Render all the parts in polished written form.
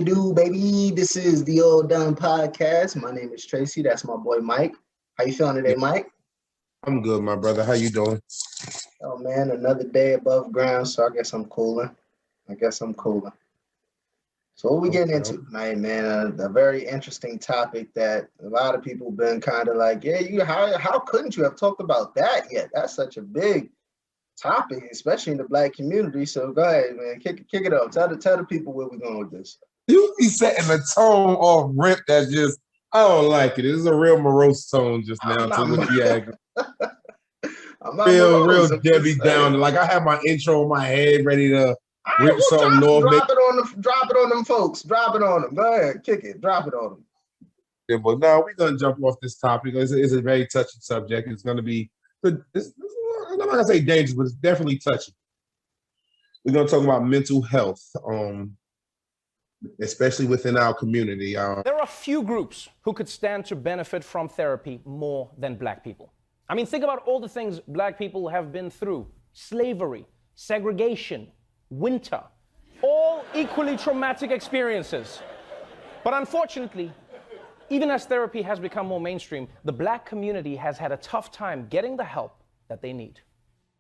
it do, baby? This is the Old Done Podcast. My name is Tracy. That's my boy Mike. How you feeling today, Mike? I'm good, my brother. How you doing? Oh man, another day above ground, so I guess I'm cooling. So what we getting into tonight, man? A very interesting topic that a lot of people been kind of like, yeah, how couldn't you have talked about that yet? That's such a big topic, especially in the Black community. So go ahead, man, kick it up. Tell the people where we're going with this. You be setting the tone off rip that just, I don't like it. It's a real morose tone just now. Real Debbie Downer. Like I have my intro in my head ready to rip something off. Drop it on them folks. Drop it on them. Go ahead, kick it. Drop it on them. Yeah, but now we're gonna jump off this topic. It's a very touchy subject. It's gonna be, I'm not gonna say dangerous, but it's definitely touchy. We're gonna talk about mental health, especially within our community. There are few groups who could stand to benefit from therapy more than Black people. I mean, think about all the things Black people have been through: slavery, segregation, winter, all equally traumatic experiences. But unfortunately, even as therapy has become more mainstream, the Black community has had a tough time getting the help that they need.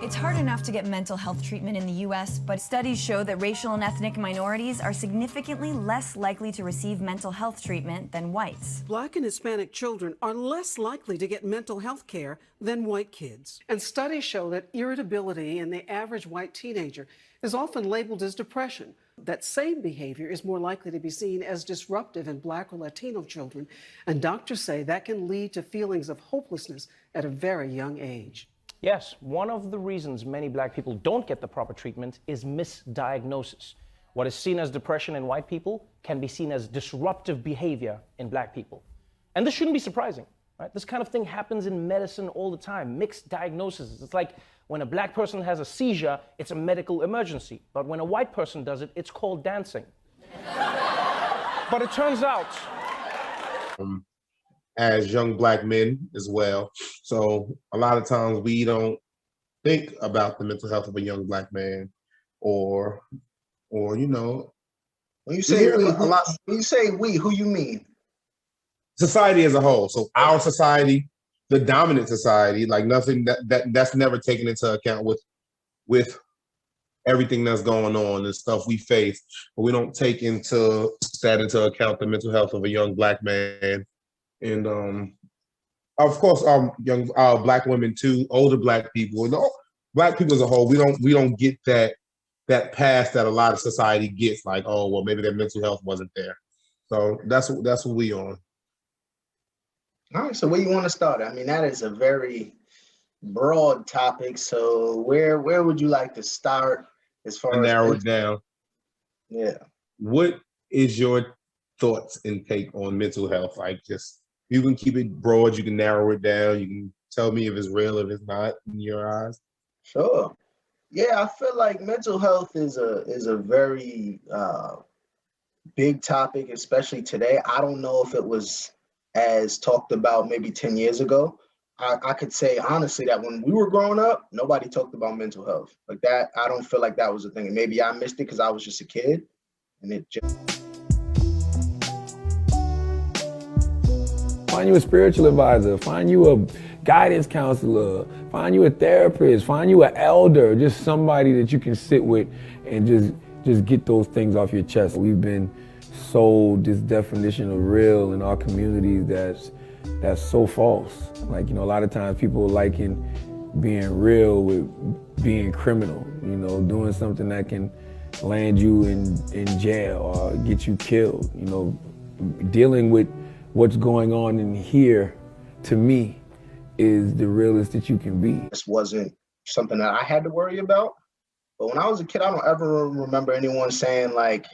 It's hard enough to get mental health treatment in the U.S., but studies show that racial and ethnic minorities are significantly less likely to receive mental health treatment than whites. Black and Hispanic children are less likely to get mental health care than white kids. And studies show that irritability in the average white teenager is often labeled as depression. That same behavior is more likely to be seen as disruptive in Black or Latino children, and doctors say that can lead to feelings of hopelessness at a very young age. Yes, one of the reasons many Black people don't get the proper treatment is misdiagnosis. What is seen as depression in white people can be seen as disruptive behavior in Black people. And this shouldn't be surprising, right? This kind of thing happens in medicine all the time, mixed diagnoses. It's like when a Black person has a seizure, it's a medical emergency. But when a white person does it, it's called dancing. But it turns out, as young Black men as well. So a lot of times we don't think about the mental health of a young Black man or you know. When you say we, who you mean? Society as a whole. So our society, the dominant society, like nothing that's never taken into account with everything that's going on and stuff we face. But we don't take into account the mental health of a young Black man. And of course, young Black women too, older Black people, and Black people as a whole. We don't get that pass that a lot of society gets. Like, oh well, maybe their mental health wasn't there. So that's what we on. All right. So where you want to start? I mean, that is a very broad topic. So where would you like to start as far as narrow it down? Yeah. What is your thoughts and take on mental health? Like, just, you can keep it broad, you can narrow it down, you can tell me if it's real, if it's not in your eyes. Sure. Yeah, I feel like mental health is a very big topic, especially today. I don't know if it was as talked about maybe 10 years ago. I could say honestly that when we were growing up, nobody talked about mental health like that. I don't feel like that was a thing. And maybe I missed it because I was just a kid and it just... Find you a spiritual advisor, find you a guidance counselor, find you a therapist, find you an elder, just somebody that you can sit with and just get those things off your chest. We've been sold this definition of real in our communities that's so false. Like, you know, a lot of times people liken being real with being criminal, you know, doing something that can land you in jail or get you killed. You know, dealing with what's going on in here, to me, is the realest that you can be. This wasn't something that I had to worry about. But when I was a kid, I don't ever remember anyone saying like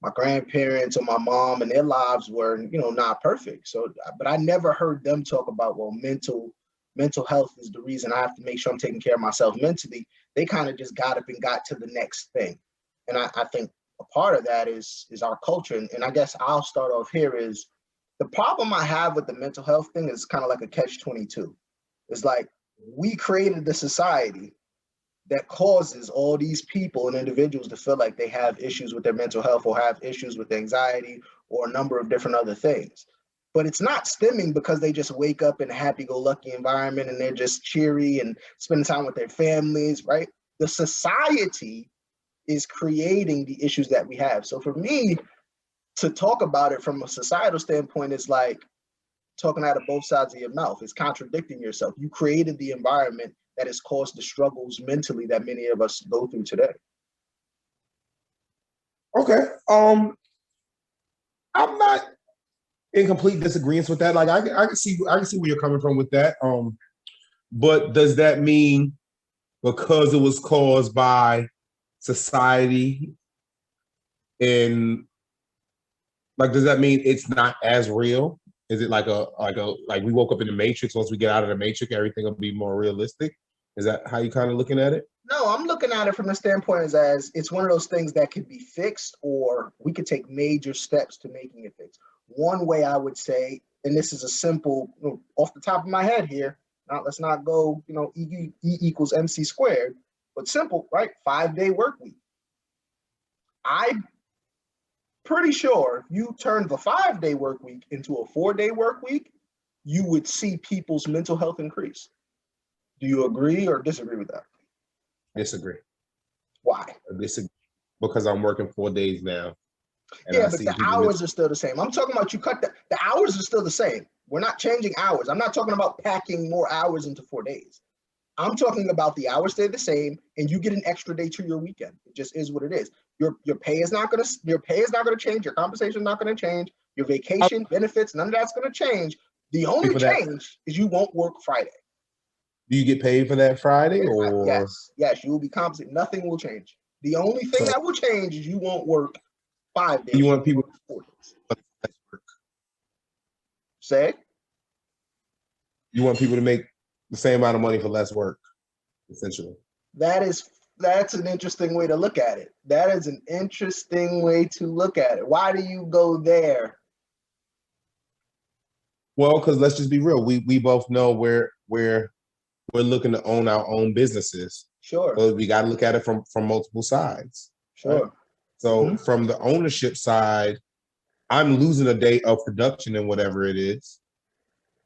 my grandparents or my mom and their lives were, you know, not perfect. So, but I never heard them talk about, well, mental health is the reason I have to make sure I'm taking care of myself mentally. They kind of just got up and got to the next thing. And I think a part of that is our culture. And I guess I'll start off here is, the problem I have with the mental health thing is kind of like a catch-22. It's like we created the society that causes all these people and individuals to feel like they have issues with their mental health or have issues with anxiety or a number of different other things. But it's not stemming because they just wake up in a happy-go-lucky environment and they're just cheery and spending time with their families, right? The society is creating the issues that we have. So for me, to talk about it from a societal standpoint is like talking out of both sides of your mouth. It's contradicting yourself. You created the environment that has caused the struggles mentally that many of us go through today. Okay. I'm not in complete disagreement with that. Like I can see where you're coming from with that. But does that mean because it was caused by society and does that mean it's not as real? Is it like we woke up in the Matrix, once we get out of the Matrix, everything will be more realistic? Is that how you kind of looking at it? No, I'm looking at it from the standpoint as it's one of those things that could be fixed, or we could take major steps to making it fixed. One way I would say, and this is a simple, off the top of my head here, let's not go, E equals MC squared, but simple, right? 5-day work week. I'm pretty sure if you turned the 5-day work week into a 4-day work week, you would see people's mental health increase. Do you agree or disagree with that? Disagree. Why? I disagree because I'm working 4 days now. Yeah, but the hours are still the same. I'm talking about you cut the hours are still the same. We're not changing hours. I'm not talking about packing more hours into 4 days. I'm talking about the hours stay the same and you get an extra day to your weekend. It just is what it is. Your pay is not gonna change, your compensation is not gonna change, your vacation, benefits, none of that's gonna change. The only change is you won't work Friday. Do you get paid for that Friday? Or yes, you will be compensated. Nothing will change. The only thing that will change is you won't work 5 days. You want people 4 days. Say? You want people to make the same amount of money for less work, essentially. That's an interesting way to look at it. That is an interesting way to look at it. Why do you go there? Well, because let's just be real. We both know we're looking to own our own businesses. Sure. So we got to look at it from multiple sides. Sure. Right? So from the ownership side, I'm losing a day of production and whatever it is,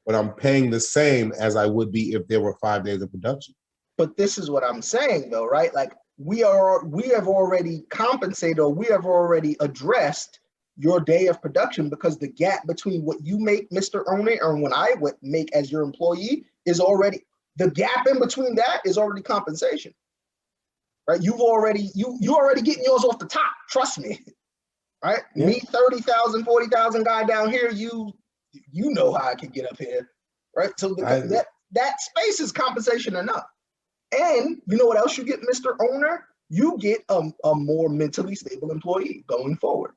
but I'm paying the same as I would be if there were 5 days of production. But this is what I'm saying though, right? Like we have already compensated, or we have already addressed your day of production, because the gap between what you make, Mr. Owner, and what I would make as your employee is already, the gap in between that is already compensation, right? You already getting yours off the top, trust me, right? Yeah. Me, 30,000, 40,000 guy down here, you know how I can get up here, right? So that space is compensation enough. And you know what else you get, Mr. Owner? You get a more mentally stable employee going forward.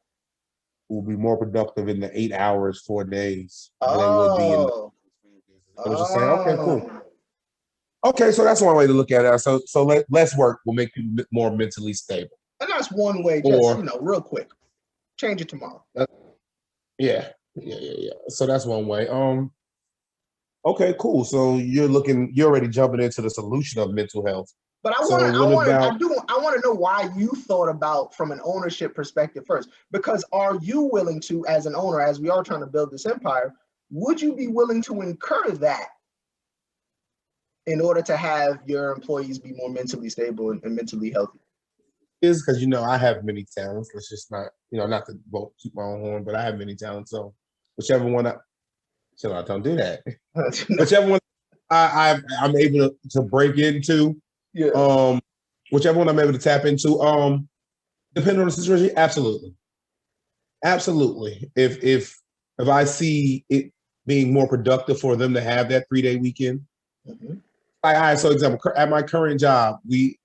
Will be more productive in the 8 hours, 4 days than they would be in the I was just saying, okay, cool. Okay, so that's one way to look at it. So less work will make you more mentally stable. And that's one way, just real quick. Change it tomorrow. Yeah. So that's one way. Okay, cool. So you're already jumping into the solution of mental health. But I want to know why you thought about from an ownership perspective first. Because are you willing to, as an owner, as we are trying to build this empire, would you be willing to incur that in order to have your employees be more mentally stable and mentally healthy? Is because I have many talents. Let's just not to both keep my own horn, but I have many talents. So whichever one don't do that. Whichever one I'm able to break into. Yeah. Whichever one I'm able to tap into. Depending on the situation, absolutely. If I see it being more productive for them to have that 3-day weekend. Mm-hmm. So example, at my current job, we,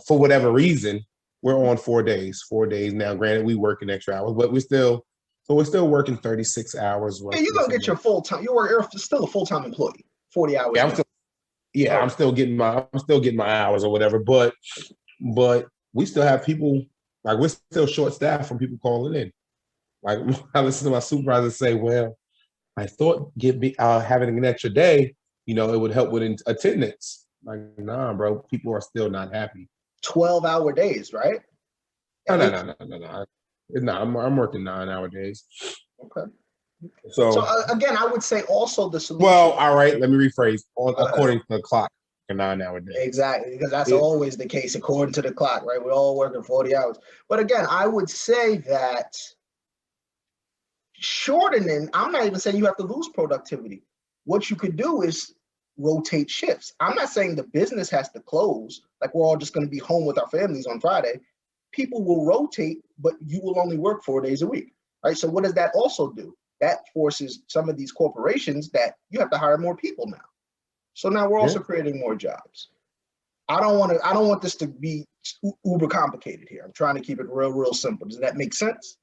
for whatever reason, we're on 4 days. 4 days now. Granted, we work an extra hours, but we're still working 36 hours. Yeah, you're gonna get your full time. You're still a full-time employee. 40 hours. Yeah, I'm still getting my hours or whatever. But we still have people, like we're still short staffed from people calling in. Like I listen to my supervisor say, "Well, I thought having an extra day, it would help with attendance." Like, nah, bro, people are still not happy. 12-hour days, right? No. I'm working 9-hour days. Okay. So again, I would say also the solution. Well, all right, let me rephrase. According to the clock, a 9-hour day. Exactly, because that's always the case according to the clock, right? We're all working 40 hours. But again, I would say that shortening, I'm not even saying you have to lose productivity. What you could do is rotate shifts. I'm not saying the business has to close, like we're all just going to be home with our families on Friday. People will rotate, but you will only work 4 days a week, right? So what does that also do? That forces some of these corporations that you have to hire more people now. So now we're also creating more jobs. I don't want this to be uber complicated here. I'm trying to keep it real simple. Does that make sense?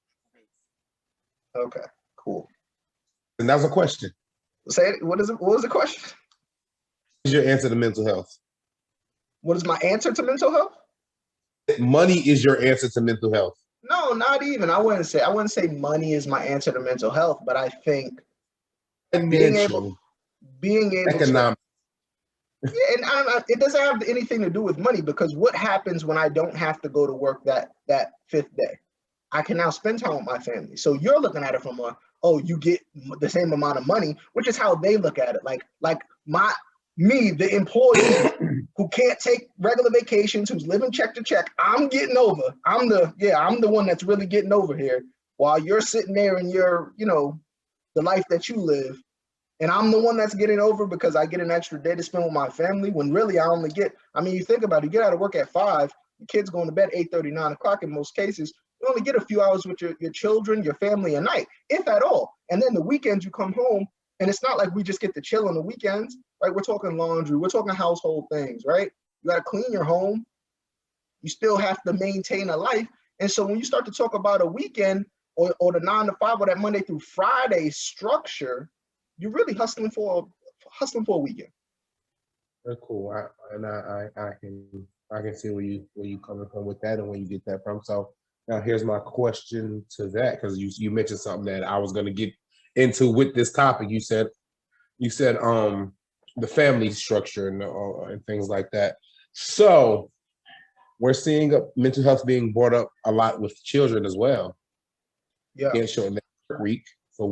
Okay, cool. And that was a question. Say it. What was the question? What is your answer to mental health? What is my answer to mental health? Money is your answer to mental health. No, not even. I wouldn't say money is my answer to mental health, but I think being able economic. Yeah, and it doesn't have anything to do with money, because what happens when I don't have to go to work that fifth day? I can now spend time with my family. So you're looking at it from you get the same amount of money, which is how they look at it. Like the employee who can't take regular vacations, who's living check to check, I'm getting over. I'm the one that's really getting over here, while you're sitting there in your, the life that you live. And I'm the one that's getting over because I get an extra day to spend with my family, when really I only get, you think about it, you get out of work at 5, the kids going to bed 8:30, 9 o'clock in most cases. You only get a few hours with your children, your family a night, if at all. And then the weekends you come home, and it's not like we just get to chill on the weekends, right? We're talking laundry, we're talking household things, right? You got to clean your home. You still have to maintain a life. And so when you start to talk about a weekend or the 9 to 5 or that Monday through Friday structure, you're really hustling for a weekend. Very cool. I can see where you coming from with that and where you get that from. So now here's my question to that, because you mentioned something that I was going to get into with this topic. You said the family structure and things like that. So we're seeing mental health being brought up a lot with children as well. Yeah. Can't shorten that work week. So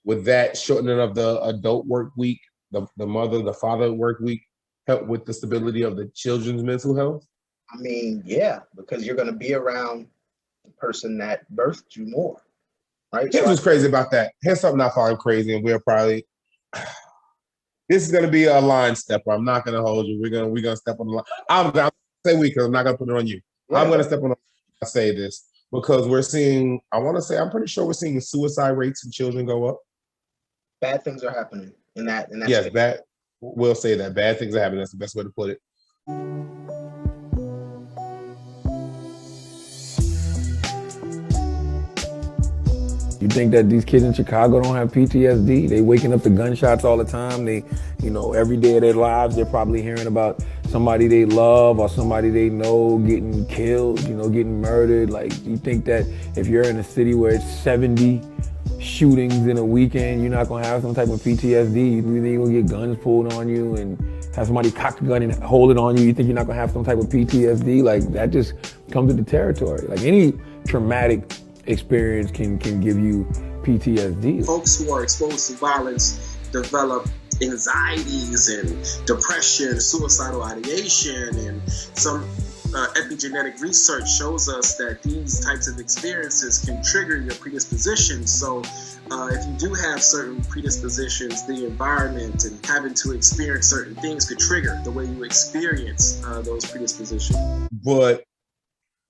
with that shortening of the adult work week, the mother, the father work week, help with the stability of the children's mental health? Yeah, because you're going to be around the person that birthed you more, right? Here's what's crazy about that. Here's something I find crazy, and we'll probably, this is going to be a line stepper. I'm not going to hold you. We're gonna step on the line. I'm going to say we, because I'm not going to put it on you. Yeah. I'm going to step on the line. I say this because we're seeing, I'm pretty sure we're seeing suicide rates in children go up. Bad things are happening in that. Yes, we'll say that bad things are happening. That's the best way to put it. You think that these kids in Chicago don't have PTSD? They waking up to gunshots all the time. They, every day of their lives, they're probably hearing about somebody they love or somebody they know getting killed, getting murdered. Like, you think that if you're in a city where it's 70 shootings in a weekend, you're not gonna have some type of PTSD? You think you're gonna get guns pulled on you and have somebody cock a gun and hold it on you? You think you're not gonna have some type of PTSD? Like, that just comes with the territory. Like, any traumatic experience can give you PTSD. Folks who are exposed to violence develop anxieties and depression, suicidal ideation, and some epigenetic research shows us that these types of experiences can trigger your predispositions. So if you do have certain predispositions, the environment and having to experience certain things could trigger the way you experience those predispositions. But,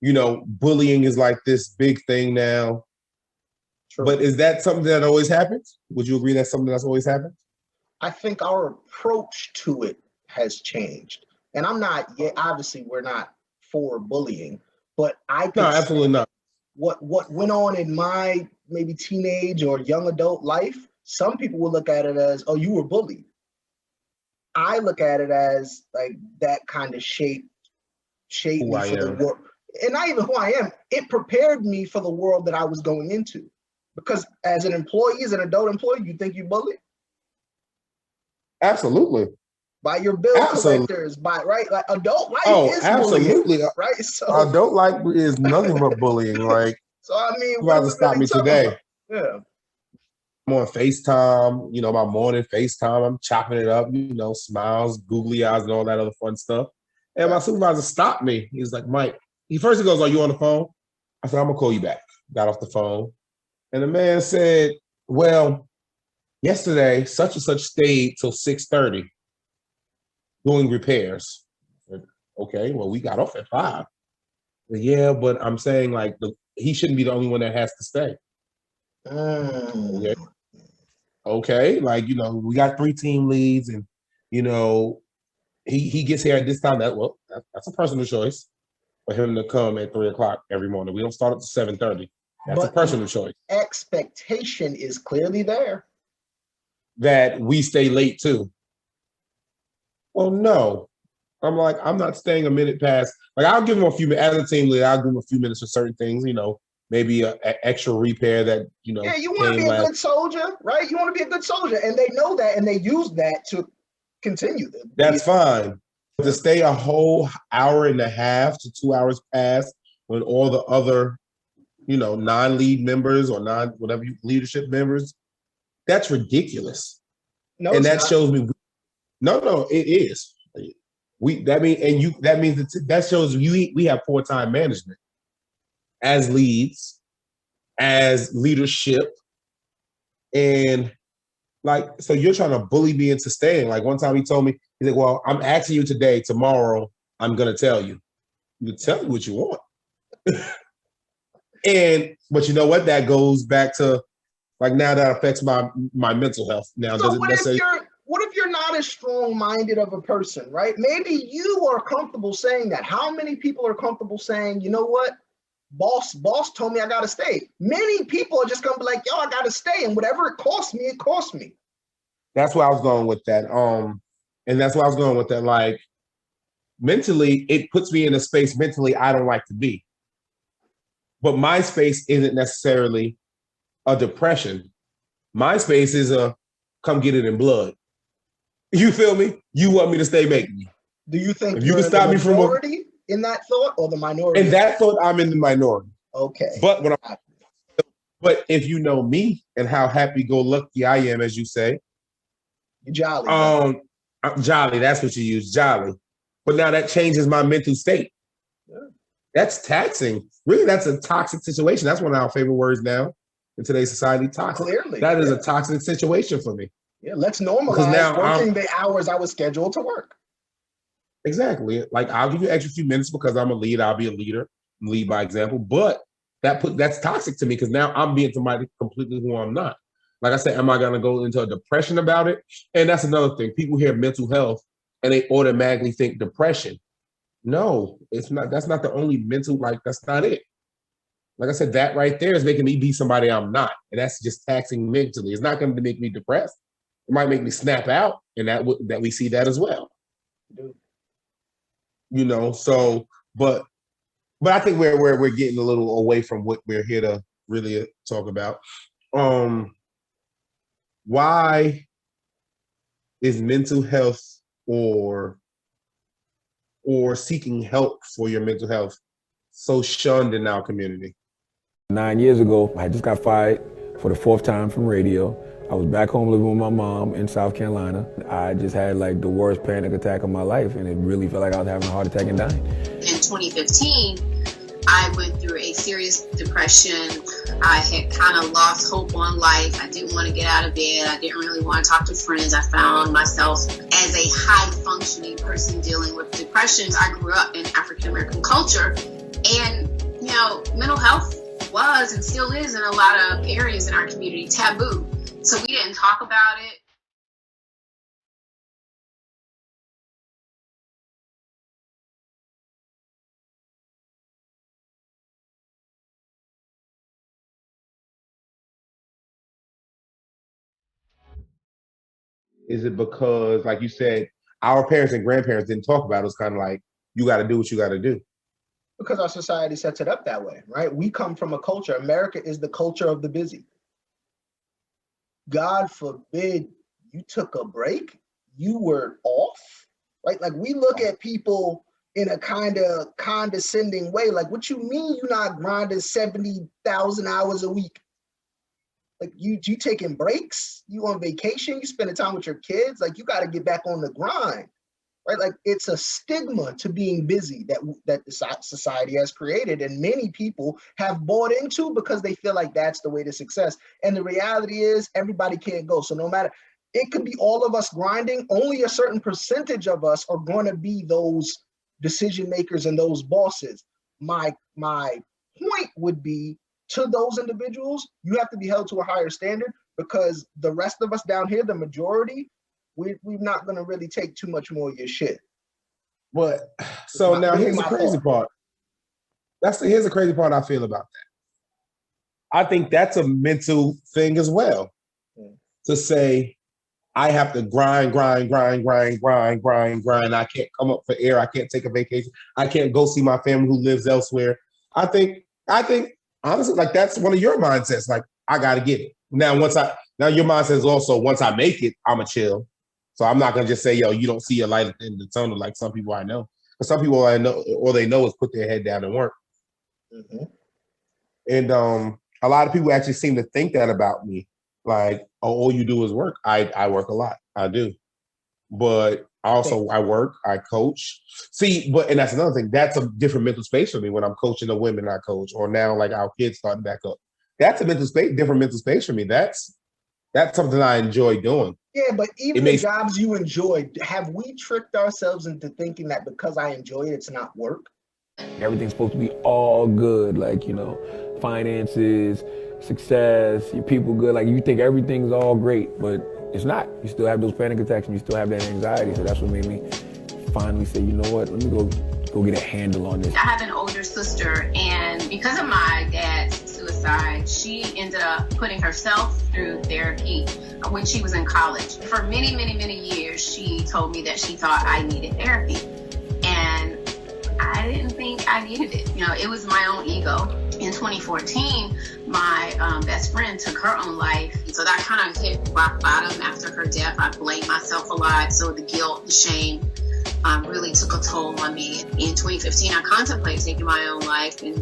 bullying is like this big thing now. True. But is that something that always happens? Would you agree that's something that's always happened? I think our approach to it has changed. And obviously we're not for bullying, but no, absolutely not. What went on in my maybe teenage or young adult life, some people will look at it as, oh, you were bullied. I look at it as like that kind of shaped me for the world. And not even who I am, it prepared me for the world that I was going into. Because as an employee, as an adult employee, you think you bullied? Absolutely. by your bill Absolutely. collectors, by right, like adult life is absolutely. bullying, right? So Adult life is nothing but bullying. Like, so I mean, you what about are to we stop really me talking today. about? Yeah. I'm on FaceTime, my morning FaceTime. I'm chopping it up, smiles, googly eyes, and all that other fun stuff. And my supervisor stopped me. He was like, Mike, he goes, are you on the phone? I said, I'm gonna call you back. Got off the phone. And the man said, well, yesterday, such and such stayed till 6:30 doing repairs. I said, okay, well, we got off at 5. Said, yeah, but I'm saying like he shouldn't be the only one that has to stay. Okay, like, we got 3 team leads and, he gets here at this time. That's a personal choice for him to come at 3:00 every morning. We don't start at 7:30. That's a personal choice. Expectation is clearly there. That we stay late too. Well, no. I'm like, I'm not staying a minute past. Like, I'll give him a few minutes. As a team lead, I'll give him a few minutes for certain things, maybe an extra repair that, Yeah, you want to be a good soldier, right? You want to be a good soldier. And they know that, and they use that to continue. That's fine. But to stay a whole hour and a half to 2 hours past when all the other, non-lead members or leadership members, that's ridiculous. No, and that not. Shows me, no, it is. That shows we have poor time management as leads, as leadership, and so you're trying to bully me into staying. Like one time he told me, he's like, well, I'm asking you today, tomorrow I'm gonna tell you. You can tell me what you want. But you know what? That goes back to like now that affects my mental health. Now, so what if you're not as strong-minded of a person, right? Maybe you are comfortable saying that. How many people are comfortable saying, you know what? Boss told me I gotta stay. Many people are just gonna be like, yo, I gotta stay, and whatever it costs me, it costs me. That's where I was going with that. And that's why I was going with that. Like mentally, it puts me in a space mentally I don't like to be. But my space isn't necessarily a depression. My space is a come get it in blood. You feel me? You want me to stay making me. Do you think if you can stop me from in that thought or the minority? In that thought, I'm in the minority. Okay. But if you know me and how happy-go-lucky I am, as you say, you're jolly. I'm jolly. That's what you use, jolly. But now that changes my mental state. Yeah. That's taxing. Really, that's a toxic situation. That's one of our favorite words now in today's society. Toxic. Clearly, that is a toxic situation for me. Yeah, let's normalize working the hours I was scheduled to work. Exactly. Like I'll give you an extra few minutes because I'm a lead. I'll be a leader, lead by example. But that's toxic to me because now I'm being somebody completely who I'm not. Like I said, am I going to go into a depression about it? And that's another thing. People hear mental health and they automatically think depression. No, it's not. That's not the only mental. Like that's not it. Like I said, that right there is making me be somebody I'm not, and that's just taxing mentally. It's not going to make me depressed. It might make me snap out, and that we see that as well. So, but I think we're getting a little away from what we're here to really talk about. Why is mental health or seeking help for your mental health so shunned in our community? 9 years ago, I just got fired for the 4th time from radio. I was back home living with my mom in South Carolina. I just had like the worst panic attack of my life, and it really felt like I was having a heart attack and dying. In 2015, I went through a serious depression. I had kind of lost hope on life. I didn't want to get out of bed. I didn't really want to talk to friends. I found myself as a high-functioning person dealing with depressions. I grew up in African-American culture, and, mental health was and still is in a lot of areas in our community taboo. So we didn't talk about it. Is it because, like you said, our parents and grandparents didn't talk about it? It's kind of like, you got to do what you got to do. Because our society sets it up that way, right? We come from a culture. America is the culture of the busy. God forbid you took a break, you were off, right? Like we look at people in a kind of condescending way. Like, what you mean you're not grinding 70,000 hours a week? Like you taking breaks, you on vacation, you spending time with your kids. Like you got to get back on the grind, right? Like it's a stigma to being busy that the society has created, and many people have bought into because they feel like that's the way to success. And the reality is everybody can't go. So no matter, it could be all of us grinding, only a certain percentage of us are going to be those decision makers and those bosses. My point would be, to those individuals, you have to be held to a higher standard, because the rest of us down here, the majority, we're not going to really take too much more of your shit. But so now here's the crazy part. Here's the crazy part I feel about that. I think that's a mental thing as well. To say, I have to grind. I can't come up for air. I can't take a vacation. I can't go see my family who lives elsewhere. I think honestly, like that's one of your mindsets. Like, I got to get it. Now your mindset is also, once I make it, I'ma chill. So I'm not gonna just say, yo, you don't see a light at the end of the tunnel like some people I know. Because some people I know, all they know is put their head down and work. Mm-hmm. And a lot of people actually seem to think that about me. Like, oh, all you do is work. I work a lot. I do. But also I work, I coach. See, and that's another thing. That's a different mental space for me when I'm coaching the women I coach, or now like our kids starting back up. That's a different mental space for me. That's something I enjoy doing. Yeah, but even the jobs you enjoy, have we tricked ourselves into thinking that because I enjoy it, it's not work? Everything's supposed to be all good, like, finances, success, your people good. Like, you think everything's all great, but it's not. You still have those panic attacks and you still have that anxiety. So that's what made me finally say, you know what, let me go get a handle on this. I have an older sister, and because of my dad's suicide, she ended up putting herself through therapy when she was in college. For many, many, many years, she told me that she thought I needed therapy. And I didn't think I needed it. It was my own ego. In 2014, my best friend took her own life. So that kind of hit rock bottom after her death. I blamed myself a lot. So the guilt, the shame really took a toll on me. In 2015, I contemplated taking my own life. And,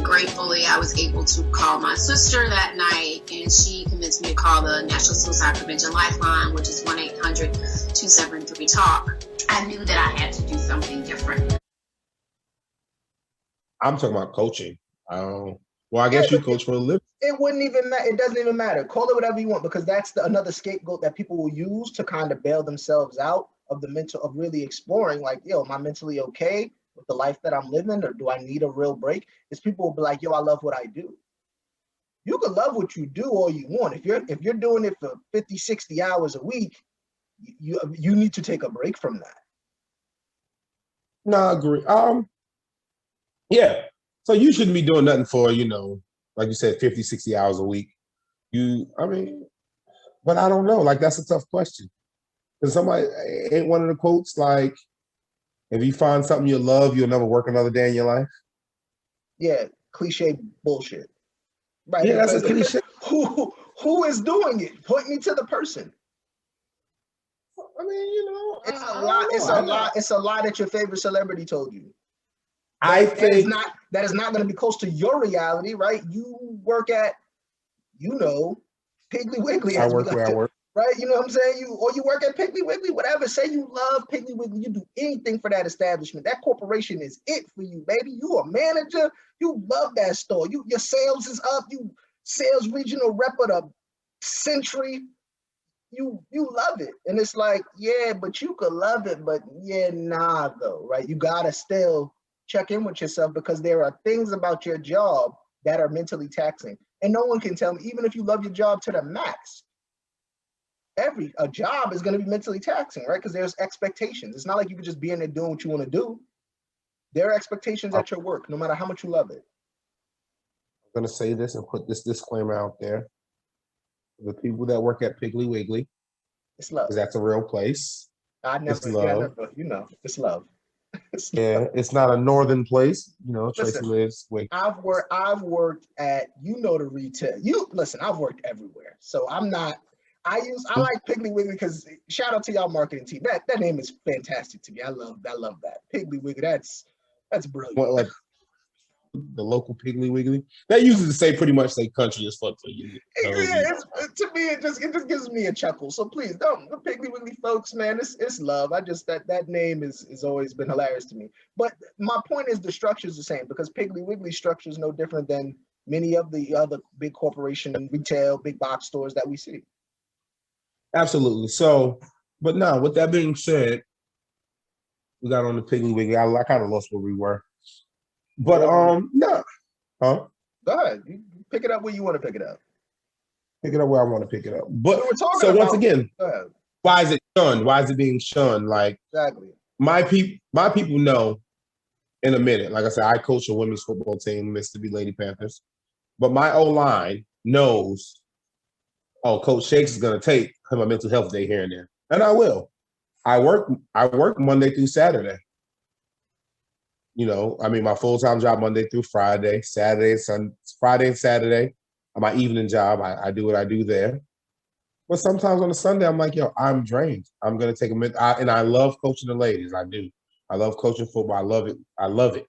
gratefully, I was able to call my sister that night, and she convinced me to call the National Suicide Prevention Lifeline, which is 1-800-273-TALK. I knew that I had to do something different. I'm talking about coaching. I guess you coach for a living. It wouldn't even matter. It doesn't even matter. Call it whatever you want, because that's another scapegoat that people will use to kind of bail themselves out of of really exploring, like, yo, am I mentally okay with the life that I'm living, or do I need a real break? Is people will be like, yo, I love what I do. You can love what you do all you want. If you're doing it for 50, 60 hours a week, you need to take a break from that. No, I agree. Yeah. So you shouldn't be doing nothing for, like you said, 50, 60 hours a week. But I don't know. Like, that's a tough question. Because somebody, ain't one of the quotes like, if you find something you love, you'll never work another day in your life? Yeah, cliche bullshit. Right. Yeah, that's a cliche. Who is doing it? Point me to the person. It's a lie that your favorite celebrity told you. I think that is not going to be close to your reality, right? You work at, Piggly Wiggly. I work where I work. Right? You know what I'm saying? You work at Piggly Wiggly, whatever. Say you love Piggly Wiggly. You do anything for that establishment. That corporation is it for you, baby. You a manager. You love that store. Your sales is up. You sales regional rep of the century. You love it. And it's like, yeah, but you could love it, but yeah, nah, though, right? You gotta still check in with yourself, because there are things about your job that are mentally taxing. And no one can tell me, even if you love your job to the max, a job is going to be mentally taxing, right? Because there's expectations. It's not like you can just be in there doing what you want to do. There are expectations at your work, no matter how much you love it. I'm going to say this and put this disclaimer out there. The people that work at Piggly Wiggly, it's love. Because that's a real place. It's love. It's love. Yeah, it's not a northern place. Tracy lives. I've worked at, the retail. I've worked everywhere. So I'm not I like Piggly Wiggly because shout out to y'all marketing team. That name is fantastic to me. I love that. Piggly Wiggly, that's brilliant. What, like the local Piggly Wiggly? That uses to say pretty much say country as fuck for you. To me, it just gives me a chuckle. So please don't, the Piggly Wiggly folks, man, it's love. I just that name is always been hilarious to me. But my point is the structure is the same because Piggly Wiggly structure is no different than many of the other big corporation retail, big box stores that we see. Absolutely. So, but no, with that being said, we got on the Piggly Wiggly. I kind of lost where we were. But no. Huh? Go ahead. You pick it up where you want to pick it up. Pick it up where I want to pick it up. But so once again, why is it shunned? Why is it being shunned? Like exactly. My people know in a minute. Like I said, I coach a women's football team, Mississippi Lady Panthers. But my O-line knows, oh, Coach Shakes is gonna take him a mental health day here and there. And I will. I work Monday through Saturday. You know, I mean, my full-time job Monday through Friday, Friday and Saturday. My evening job, I do what I do there. But sometimes on a Sunday, I'm like, yo, I'm drained. I'm gonna take a minute, and I love coaching the ladies. I do. I love coaching football. I love it.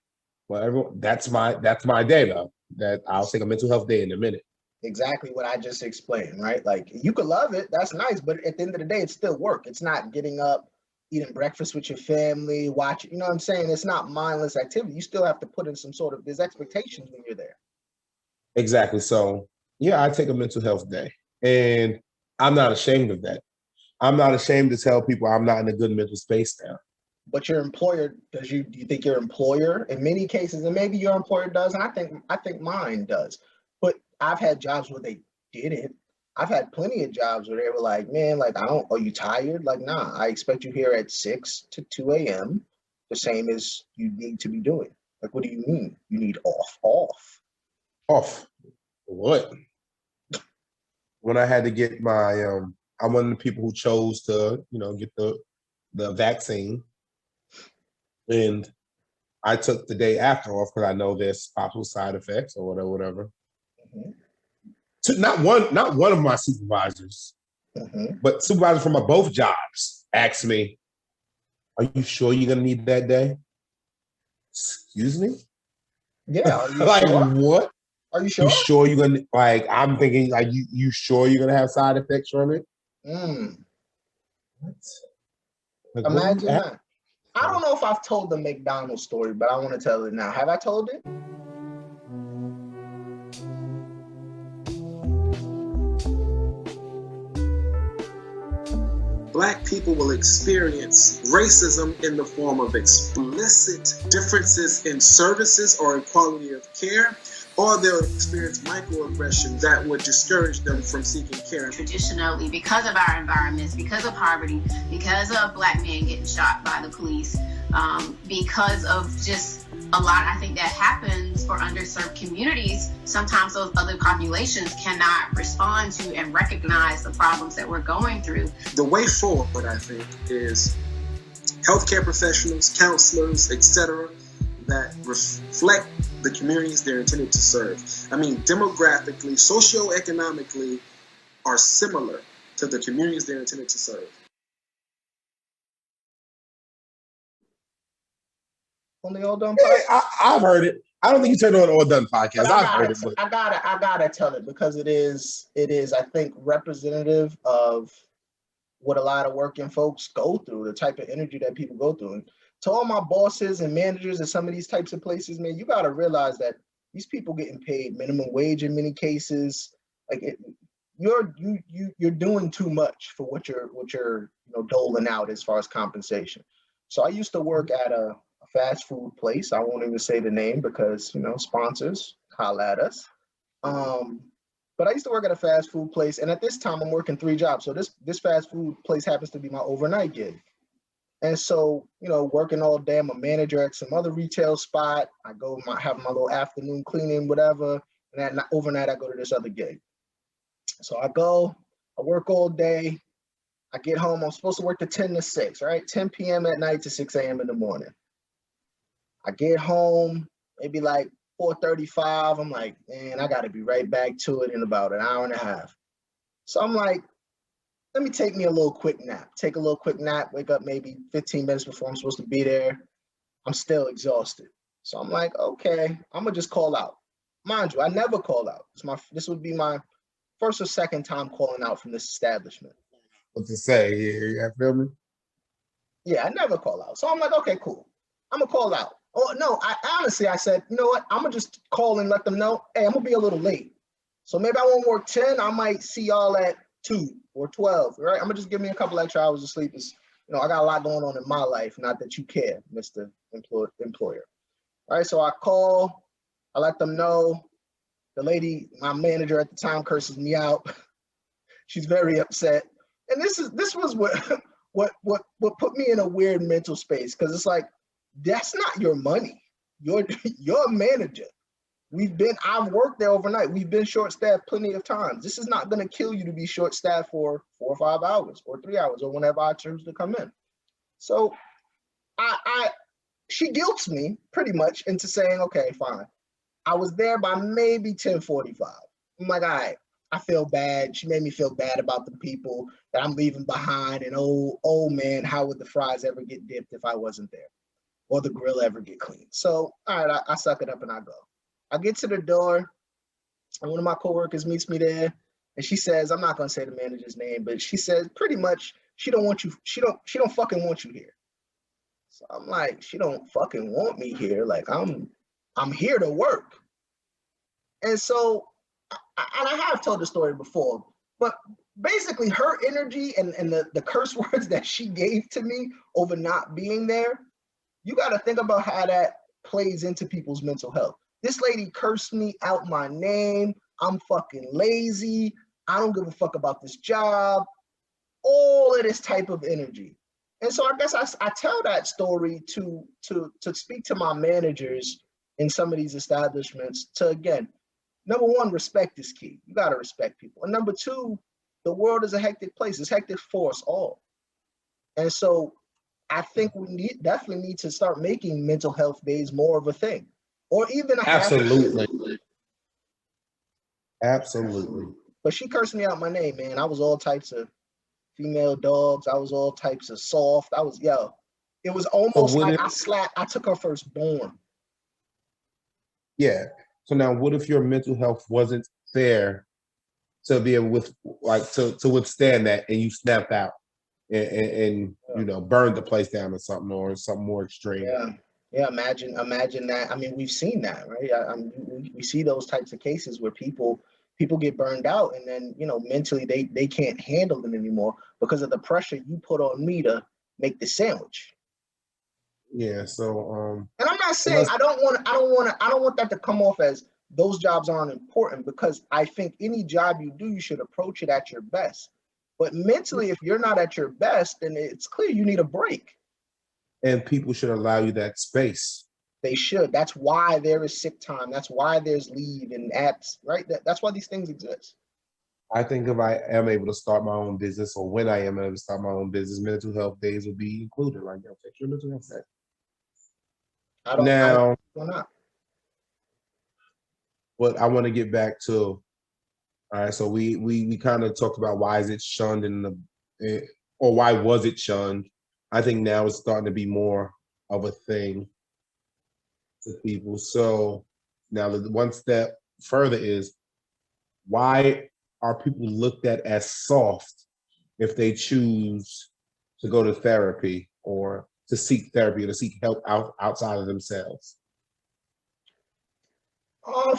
Well, everyone, that's my day though. That I'll take a mental health day in a minute. Exactly what I just explained, right? Like you could love it, that's nice, but at the end of the day, it's still work. It's not getting up, eating breakfast with your family, watching, you know what I'm saying? It's not mindless activity. You still have to put in some sort of, there's expectations when you're there. Exactly. So yeah, I take a mental health day. And I'm not ashamed of that. I'm not ashamed to tell people I'm not in a good mental space now. But your employer, do you think your employer, in many cases, and maybe your employer does, and I think mine does. But I've had jobs where they didn't. I've had plenty of jobs where they were like, man, like, are you tired? Like, nah, I expect you here at 6 to 2 a.m., the same as you need to be doing. Like, what do you mean? You need off? Off? What? When I had to get my, I'm one of the people who chose to, get the vaccine. And I took the day after off because I know there's possible side effects or whatever. Mm-hmm. Not one of my supervisors, mm-hmm. but supervisors from both jobs asked me, "Are you sure you're gonna need that day?" Excuse me? Yeah. Like sure? What? Are you sure? You sure you're gonna like? I'm thinking like you sure you're gonna have side effects from it? What? Like, imagine that. I don't know if I've told the McDonald's story, but I want to tell it now. Have I told it? Black people will experience racism in the form of explicit differences in services or in quality of care, or they'll experience microaggressions that would discourage them from seeking care. Traditionally, because of our environments, because of poverty, because of Black men getting shot by the police, because of just a lot, I think, that happens for underserved communities, sometimes those other populations cannot respond to and recognize the problems that we're going through. The way forward, I think, is healthcare professionals, counselors, etc., that reflect the communities they're intended to serve. I mean, demographically, socioeconomically, are similar to the communities they're intended to serve. On the All Done Podcast? Yeah, I've heard it. I don't think you turned on All Done Podcast. I've heard it. But I gotta tell it because it is, I think, representative of what a lot of working folks go through, the type of energy that people go through. And to all my bosses and managers at some of these types of places, man, you gotta realize that these people getting paid minimum wage in many cases. Like you're doing too much for what you're doling out as far as compensation. So I used to work at a fast food place. I won't even say the name because, sponsors, holla at us. But I used to work at a fast food place. And at this time, I'm working 3 jobs. So this fast food place happens to be my overnight gig. And so, working all day, I'm a manager at some other retail spot. I go have my little afternoon cleaning, whatever. And then overnight, I go to this other gig. So I work all day. I get home. I'm supposed to work to 10 to 6, right? 10 p.m. at night to 6 a.m. in the morning. I get home, maybe like 4:35. I'm like, man, I got to be right back to it in about an hour and a half. So I'm like, let me take me a little quick nap. Take a little quick nap, wake up maybe 15 minutes before I'm supposed to be there. I'm still exhausted. So I'm like, okay, I'm gonna just call out. Mind you, I never call out. This would be my first or second time calling out from this establishment. What to say? Yeah, you feel me? Yeah, I never call out. So I'm like, okay, cool. I'm gonna call out. Oh no, I said, you know what? I'm gonna just call and let them know, hey, I'm gonna be a little late. So maybe I won't work 10. I might see y'all at 2 or 12, right? I'm gonna just give me a couple extra hours of sleep. It's, you know, I got a lot going on in my life. Not that you care, Mr. Employer. All right, so I call. I let them know. The lady, my manager at the time, curses me out. She's very upset. And this was what put me in a weird mental space, because it's like, that's not your money. You're a manager. I've worked there overnight. We've been short-staffed plenty of times. This is not going to kill you to be short-staffed for 4 or 5 hours or 3 hours or whenever I choose to come in. So she guilts me pretty much into saying, okay, fine. I was there by maybe 10:45. I'm like, all right, I feel bad. She made me feel bad about the people that I'm leaving behind. And oh man, how would the fries ever get dipped if I wasn't there? Or the grill ever get cleaned? So, all right, I suck it up and I go. I get to the door, and one of my coworkers meets me there, and she says, I'm not gonna say the manager's name, but she says pretty much, she don't fucking want you here. So I'm like, she don't fucking want me here. Like, I'm here to work. And so, I have told the story before, but basically her energy and the curse words that she gave to me over not being there, you got to think about how that plays into people's mental health. This lady cursed me out my name. I'm fucking lazy. I don't give a fuck about this job. All of this type of energy. And so I guess I tell that story to speak to my managers in some of these establishments to, again, number one, respect is key. You got to respect people. And number two, the world is a hectic place. It's hectic for us all. And so I think we definitely need to start making mental health days more of a thing, or even a absolutely. Absolutely. But she cursed me out my name, man. I was all types of female dogs. I was all types of soft. It was almost like I took her firstborn. Yeah. So now what if your mental health wasn't there to be able to withstand that, and you snapped out and you know, burned the place down or something more extreme? Yeah. Imagine that. I mean, we've seen that, right? We see those types of cases where people get burned out, and then, you know, mentally they can't handle it anymore because of the pressure you put on me to make the sandwich. Yeah. So and I'm not saying I don't want that to come off as those jobs aren't important, because I think any job you do, you should approach it at your best. But mentally, if you're not at your best, then it's clear you need a break. And people should allow you that space. They should. That's why there is sick time. That's why there's leave and apps, right? That's why these things exist. I think if I am able to start my own business, or when I am able to start my own business, mental health days will be included. Like, take your mental health day. Why not? What I want to get back to, all right, so we kind of talked about why is it shunned or why was it shunned? I think now it's starting to be more of a thing to people. So now the one step further is, why are people looked at as soft if they choose to go to therapy or to seek therapy or to seek help outside of themselves?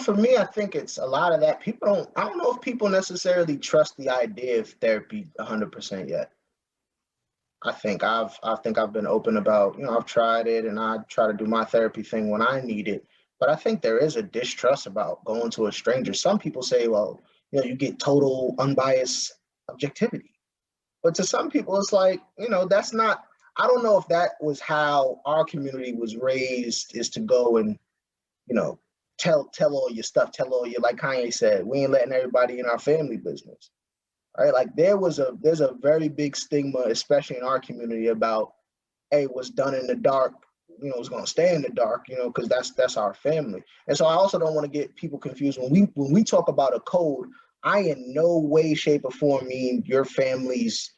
For me, I think it's a lot of that. I don't know if people necessarily trust the idea of therapy 100% yet. I think I've been open about, you know, I've tried it and I try to do my therapy thing when I need it. But I think there is a distrust about going to a stranger. Some people say, well, you know, you get total unbiased objectivity. But to some people, it's like, you know, that's not, I don't know if that was how our community was raised, is to go and, you know, tell all your stuff, like Kanye said, we ain't letting everybody in our family business. Right? Like there's a very big stigma, especially in our community, about, hey, what's done in the dark, you know, it's gonna stay in the dark, you know, because that's our family. And so I also don't want to get people confused when we talk about a code. I in no way, shape, or form mean your family's,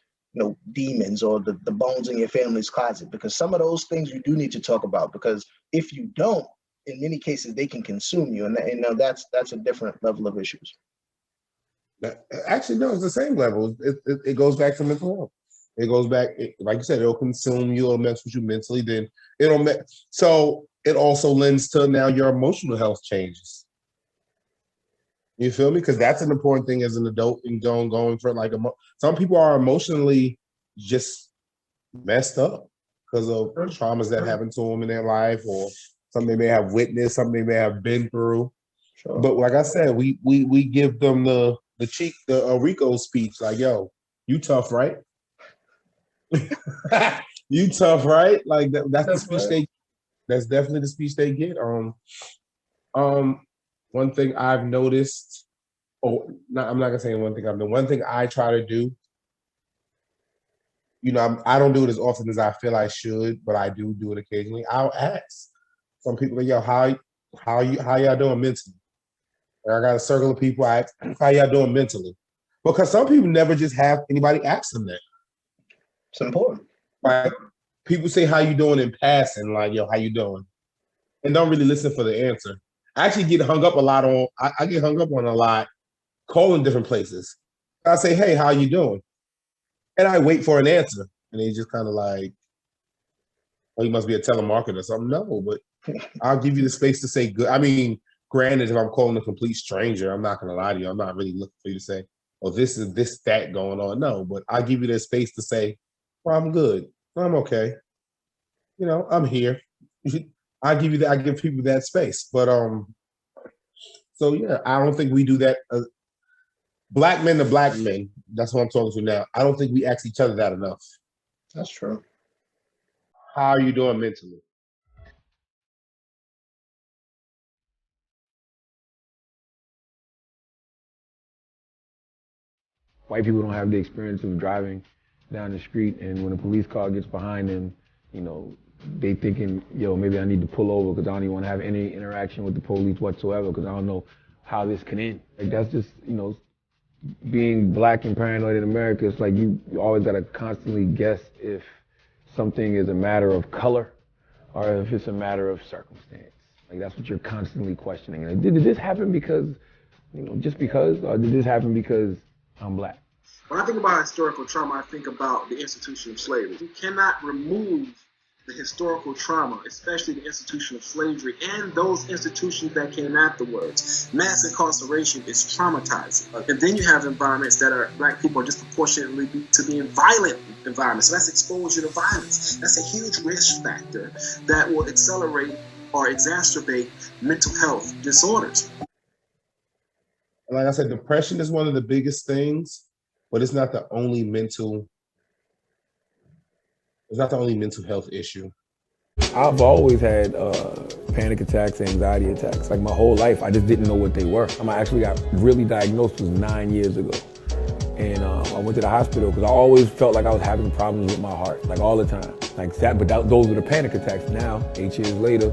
demons or the bones in your family's closet, because some of those things you do need to talk about, because if you don't, in many cases, they can consume you. And that's a different level of issues. Actually, no, it's the same level. It goes back to mental health. It goes back, like you said, it'll consume you, it'll mess with you mentally, then so it also lends to now your emotional health changes. You feel me? Because that's an important thing as an adult and going for like some people are emotionally just messed up because of traumas that happen to them in their life, or something they may have witnessed, something they may have been through. Sure. But like I said, we give them the Rico speech, like, yo, you tough, right? You tough, right? Like that's the speech that's definitely the speech they get. One thing I've noticed, I'm not gonna say one thing I've done. One thing I try to do, I don't do it as often as I feel I should, but I do it occasionally. I'll ask some people, like, yo, how y'all doing mentally? And I got a circle of people. I ask, how y'all doing mentally? Because some people never just have anybody ask them that. It's important. Like, people say, how you doing in passing, like, yo, how you doing? And don't really listen for the answer. I actually get hung up a lot on, I get hung up on a lot calling different places. I say, hey, how you doing? And I wait for an answer. And they just kind of like, oh, you must be a telemarketer or something. No, but I'll give you the space to say good. I mean, granted, if I'm calling a complete stranger, I'm not going to lie to you. I'm not really looking for you to say, oh, this is that going on. No, but I'll give you the space to say, well, I'm good. I'm okay. I'm here. I give people that space. But so yeah, I don't think we do that. Black men to black men, that's what I'm talking to now. I don't think we ask each other that enough. That's true. How are you doing mentally? White people don't have the experience of driving down the street, and when a police car gets behind them, they thinking, yo, maybe I need to pull over because I don't even want to have any interaction with the police whatsoever because I don't know how this can end. Like, that's just, being black and paranoid in America. It's like you always got to constantly guess if something is a matter of color or if it's a matter of circumstance. Like, that's what you're constantly questioning. Like, did this happen because, just because, or did this happen because I'm black? When I think about historical trauma, I think about the institution of slavery. You cannot remove the historical trauma, especially the institution of slavery and those institutions that came afterwards. Mass incarceration is traumatizing. And then you have environments that are black people are disproportionately to be in violent environments. So that's exposure to violence. That's a huge risk factor that will accelerate or exacerbate mental health disorders. Like I said, depression is one of the biggest things, but it's not the only mental health issue. I've always had panic attacks, anxiety attacks. Like, my whole life, I just didn't know what they were. I actually got really diagnosed was 9 years ago. And I went to the hospital because I always felt like I was having problems with my heart, like all the time. Like that, but those were the panic attacks. Now, 8 years later,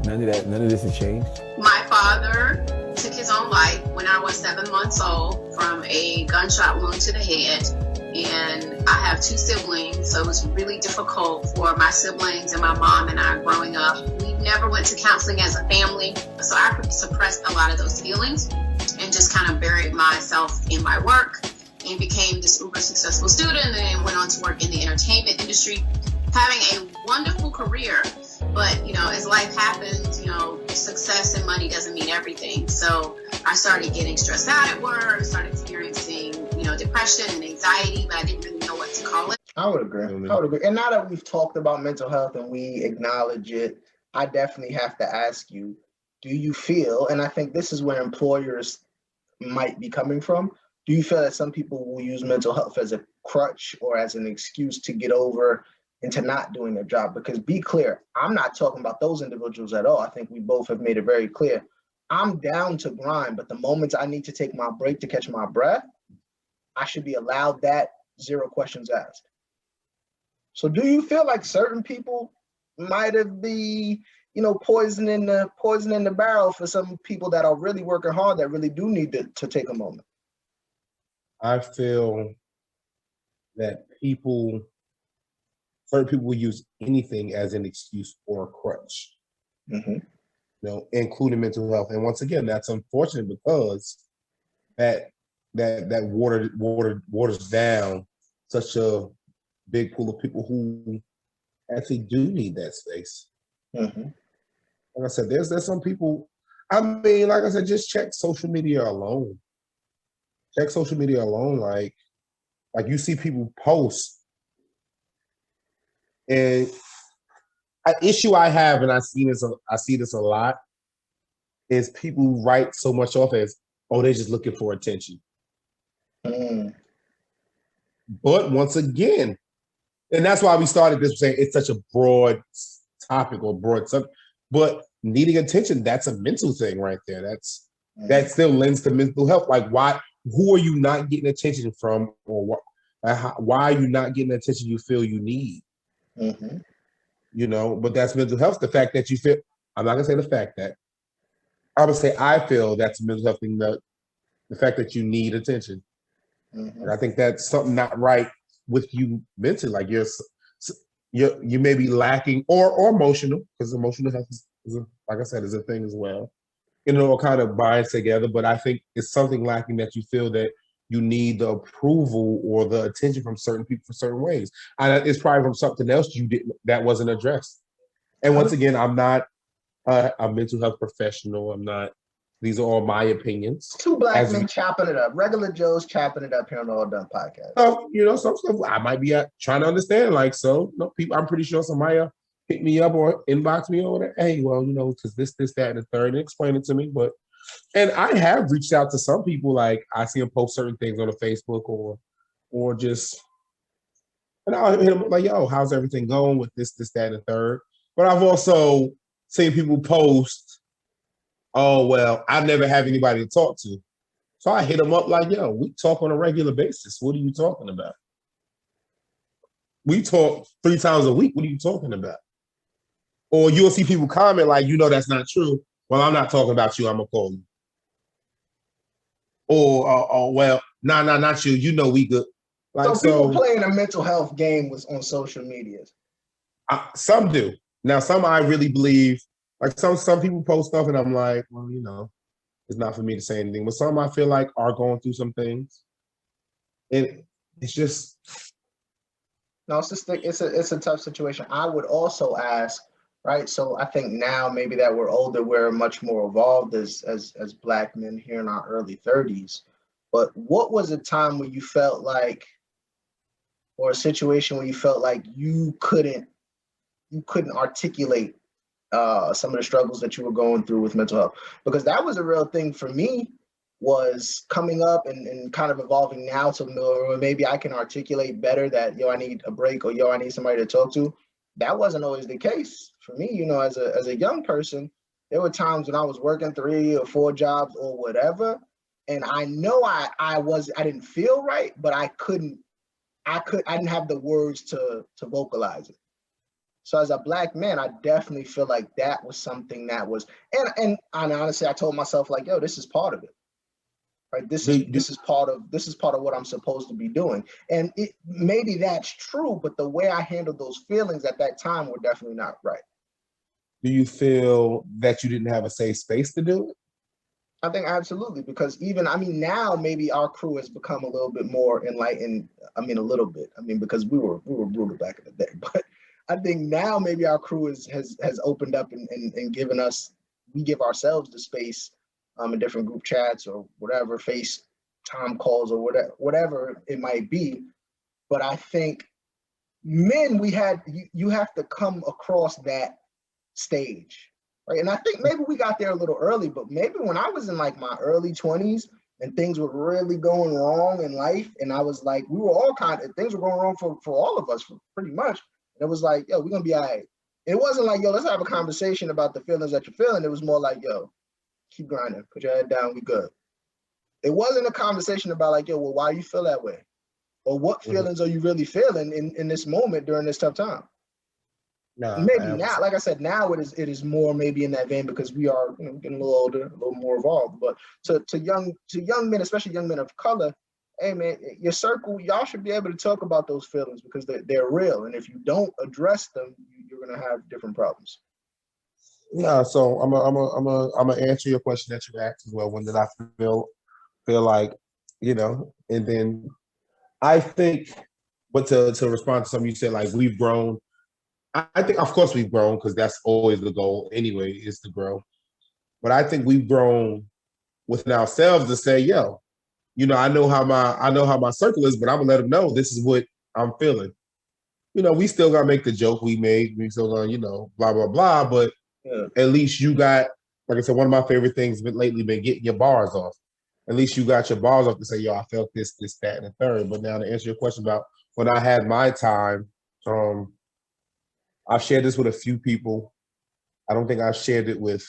none of this has changed. My father took his own life when I was 7 months old from a gunshot wound to the head. And I have 2 siblings, so it was really difficult for my siblings and my mom and I growing up. We never went to counseling as a family, so I suppressed a lot of those feelings and just kind of buried myself in my work and became this uber successful student and then went on to work in the entertainment industry, having a wonderful career. But, as life happens, success and money doesn't mean everything. So I started getting stressed out at work, started experiencing, depression and anxiety, but I didn't really know what to call it. I would agree. And now that we've talked about mental health and we acknowledge it, I definitely have to ask you, do you feel, and I think this is where employers might be coming from, do you feel that some people will use mental health as a crutch or as an excuse to get over into not doing their job? Because be clear, I'm not talking about those individuals at all. I think we both have made it very clear. I'm down to grind, but the moments I need to take my break to catch my breath, I should be allowed that, 0 questions asked. So do you feel like certain people might have been, poison in the barrel for some people that are really working hard that really do need to take a moment? I feel that certain people will use anything as an excuse or a crutch, including mental health. And once again, that's unfortunate because that waters down such a big pool of people who actually do need that space. Like I said, there's some people. I mean, like I said, just check social media alone. Check social media alone. Like you see people post, and an issue I have, and I see this a lot, is people write so much off as, oh, they're just looking for attention. But once again, and that's why we started this saying it's such a broad topic or broad subject, but needing attention, that's a mental thing right there. That still lends to mental health. Like, who are you not getting attention from, or why are you not getting the attention you feel you need? But that's mental health. The fact that you feel, I'm not gonna say the fact that, I'm gonna say I feel that's a mental health thing, the fact that you need attention. And I think that's something not right with you mentally. Like you may be lacking or emotional, because emotional health is like I said, is a thing as well. It all kind of binds together, but I think it's something lacking that you feel that you need the approval or the attention from certain people for certain ways. And it's probably from something else you didn't, that wasn't addressed. And once again, I'm not a mental health professional. I'm not. These are all my opinions. Two black men chopping it up. Regular Joe's chopping it up here on the All Done Podcast. Some stuff I might be trying to understand. Like, people, I'm pretty sure somebody hit me up or inbox me over there. Hey, well, because this, that, and the third, and explain it to me. And I have reached out to some people. Like, I see them post certain things on the Facebook or just, and I'll hit them like, yo, how's everything going with this, that, and the third? But I've also seen people post, oh, well, I never have anybody to talk to. So I hit them up like, yo, we talk on a regular basis. What are you talking about? We talk 3 times a week. What are you talking about? Or you'll see people comment like, that's not true. Well, I'm not talking about you. I'm going to call you. Or well, not you. We good. Like, so people playing a mental health game was on social media. Some do. Now, some I really believe, like some people post stuff and I'm like, well, it's not for me to say anything. But some I feel like are going through some things. And it's just. No, it's a tough situation. I would also ask, right? So I think now maybe that we're older, we're much more evolved as black men here in our early 30s. But what was a time where you felt like, or a situation where you felt like you couldn't articulate some of the struggles that you were going through with mental health? Because that was a real thing for me, was coming up and kind of evolving now to maybe I can articulate better that, I need a break, or I need somebody to talk to. That wasn't always the case for me. As a young person, there were times when I was working 3 or 4 jobs or whatever, and I know I didn't feel right, but I didn't have the words to vocalize it. So as a black man, I definitely feel like that was something that was, and honestly, I told myself like, yo, this is part of it, right? This is part of what I'm supposed to be doing. And maybe that's true, but the way I handled those feelings at that time were definitely not right. Do you feel that you didn't have a safe space to do it? I think absolutely, because now maybe our crew has become a little bit more enlightened. A little bit. Because we were brutal back in the day, but I think now maybe our crew has opened up and given us, we give ourselves the space in different group chats or whatever, FaceTime calls or whatever it might be. But I think men, you have to come across that stage. Right. And I think maybe we got there a little early, but maybe when I was in like my early 20s and things were really going wrong in life, and I was like, things were going wrong for all of us, pretty much. And it was like, yo, we're going to be all right. It wasn't like, yo, let's have a conversation about the feelings that you're feeling. It was more like, yo, keep grinding, put your head down, we good. It wasn't a conversation about like, yo, well, why you feel that way? Or what feelings are you really feeling in this moment during this tough time? No, maybe now, like I said, now it is more maybe in that vein because we are getting a little older, a little more evolved. But to young men, especially young men of color, hey man, your circle, y'all should be able to talk about those feelings because they're real. And if you don't address them, you're gonna have different problems. No, so I'm gonna answer your question that you asked as well. When did I feel like, and then I think, but to respond to something you said, like we've grown. I think, of course, we've grown because that's always the goal anyway, is to grow. But I think we've grown within ourselves to say, yo, I know how my circle is, but I'm gonna let them know this is what I'm feeling. We still gotta make the joke we made. We still gonna, blah blah blah. But at least you got, like I said, one of my favorite things lately been getting your bars off. At least you got your bars off to say, yo, I felt this, that, and the third. But now to answer your question about when I had my time, I've shared this with a few people. I don't think I've shared it with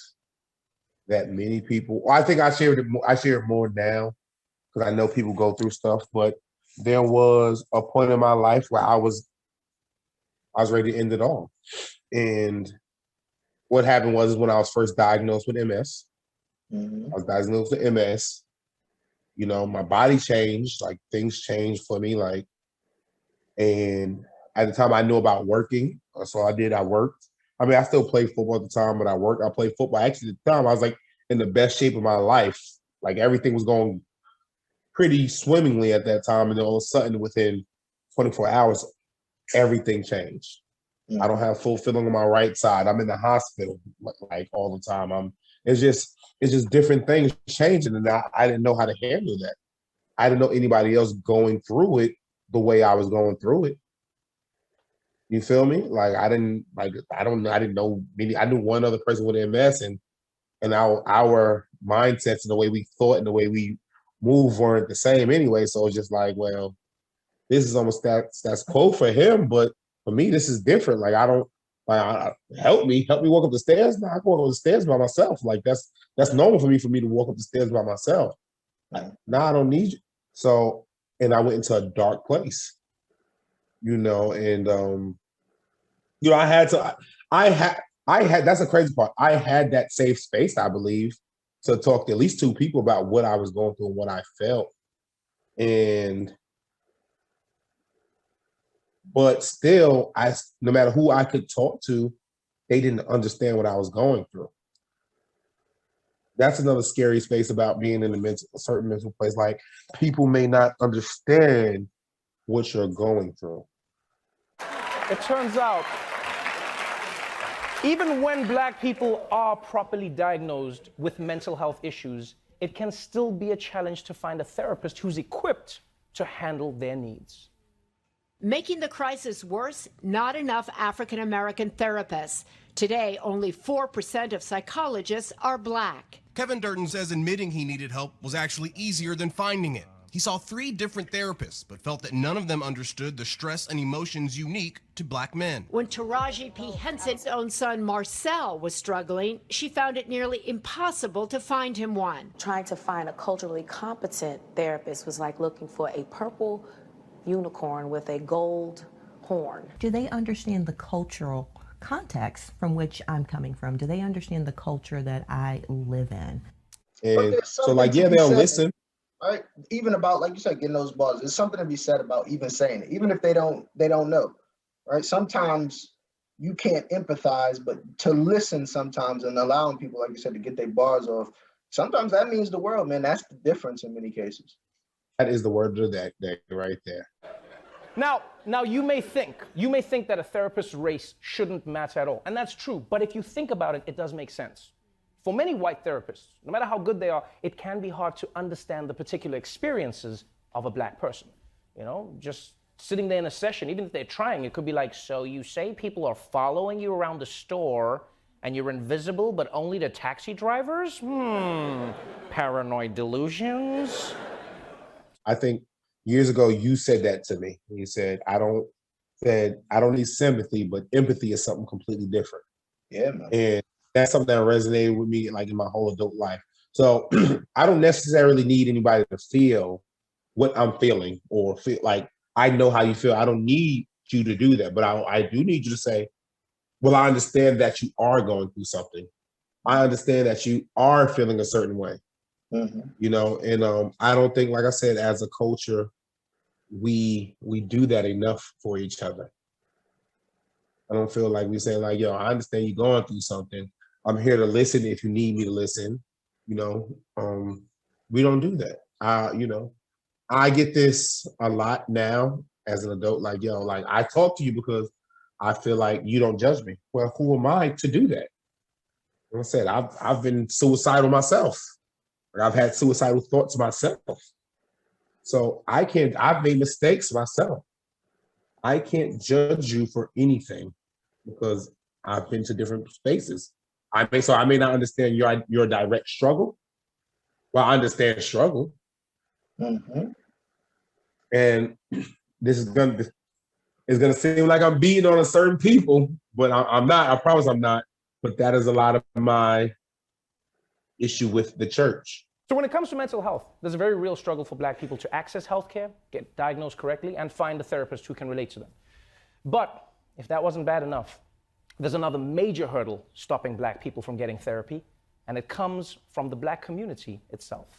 that many people. I think I share it more now because I know people go through stuff. But there was a point in my life where I was ready to end it all. And what happened was when I was first diagnosed with MS, I was diagnosed with MS. My body changed, like things changed for me, and at the time I knew about working, so I worked. I mean, I still played football at the time, but I worked. I played football. Actually, at the time, I was like in the best shape of my life. Like everything was going pretty swimmingly at that time, and then all of a sudden, within 24 hours, everything changed. I don't have full feeling on my right side. I'm in the hospital like all the time. It's just different things changing, and I didn't know how to handle that. I didn't know anybody else going through it the way I was going through it. You feel me? Like I didn't know many. I knew one other person with MS, and our mindsets and the way we thought and the way we move weren't the same anyway. So it's just like, well, this is almost that's quo for him, but for me, this is different. Like help me walk up the stairs. No, I can walk up the stairs by myself. Like that's normal for me to walk up the stairs by myself. Now I don't need you. So, and I went into a dark place, and I had that's the crazy part. I had that safe space, I believe, to talk to at least two people about what I was going through and what I felt. But still, no matter who I could talk to, they didn't understand what I was going through. That's another scary space about being in a certain mental place. Like people may not understand what you're going through. It turns out, even when Black people are properly diagnosed with mental health issues, it can still be a challenge to find a therapist who's equipped to handle their needs. Making the crisis worse, not enough African-American therapists. Today, only 4% of psychologists are Black. Kevin Durden says admitting he needed help was actually easier than finding it. He saw 3 different therapists, but felt that none of them understood the stress and emotions unique to Black men. When Taraji P. Henson's own son, Marcel, was struggling, she found it nearly impossible to find him one. Trying to find a culturally competent therapist was like looking for a purple unicorn with a gold horn. Do they understand the cultural context from which I'm coming from? Do they understand the culture that I live in? And so they'll listen. Right? Even about, like you said, getting those bars. There's something to be said about even saying it, even if they don't know. Right? Sometimes you can't empathize, but to listen sometimes and allowing people, like you said, to get their bars off, sometimes that means the world, man. That's the difference in many cases. That is the word of that day right there. Now you may think that a therapist's race shouldn't matter at all, and that's true. But if you think about it, it does make sense. For many white therapists, no matter how good they are, it can be hard to understand the particular experiences of a Black person. Just sitting there in a session, even if they're trying, it could be like, so you say people are following you around the store and you're invisible, but only to taxi drivers? Paranoid delusions. I think years ago you said that to me. You said, I don't need sympathy, but empathy is something completely different. Yeah, man. And that's something that resonated with me like in my whole adult life. So I don't necessarily need anybody to feel what I'm feeling or feel like I know how you feel. I don't need you to do that, but I do need you to say, well, I understand that you are going through something. I understand that you are feeling a certain way. you know, and I don't think, like I said, as a culture, we do that enough for each other. I don't feel like we say like, yo, I understand you're going through something. I'm here to listen if you need me to listen. You know, we don't do that. You know, I get this a lot now as an adult. Like, yo, like I talk to you because I feel like you don't judge me. Well, who am I to do that? Like I said, I've been suicidal myself. I've had suicidal thoughts myself. So I've made mistakes myself. I can't judge you for anything because I've been to different spaces. I may not understand your direct struggle. Well, I understand struggle. And this is gonna seem like I'm beating on a certain people, but I'm not. I promise I'm not. But that is a lot of my issue with the church. So when it comes to mental health, there's a very real struggle for Black people to access healthcare, get diagnosed correctly, and find a therapist who can relate to them. But if that wasn't bad enough, there's another major hurdle stopping Black people from getting therapy, and it comes from the Black community itself.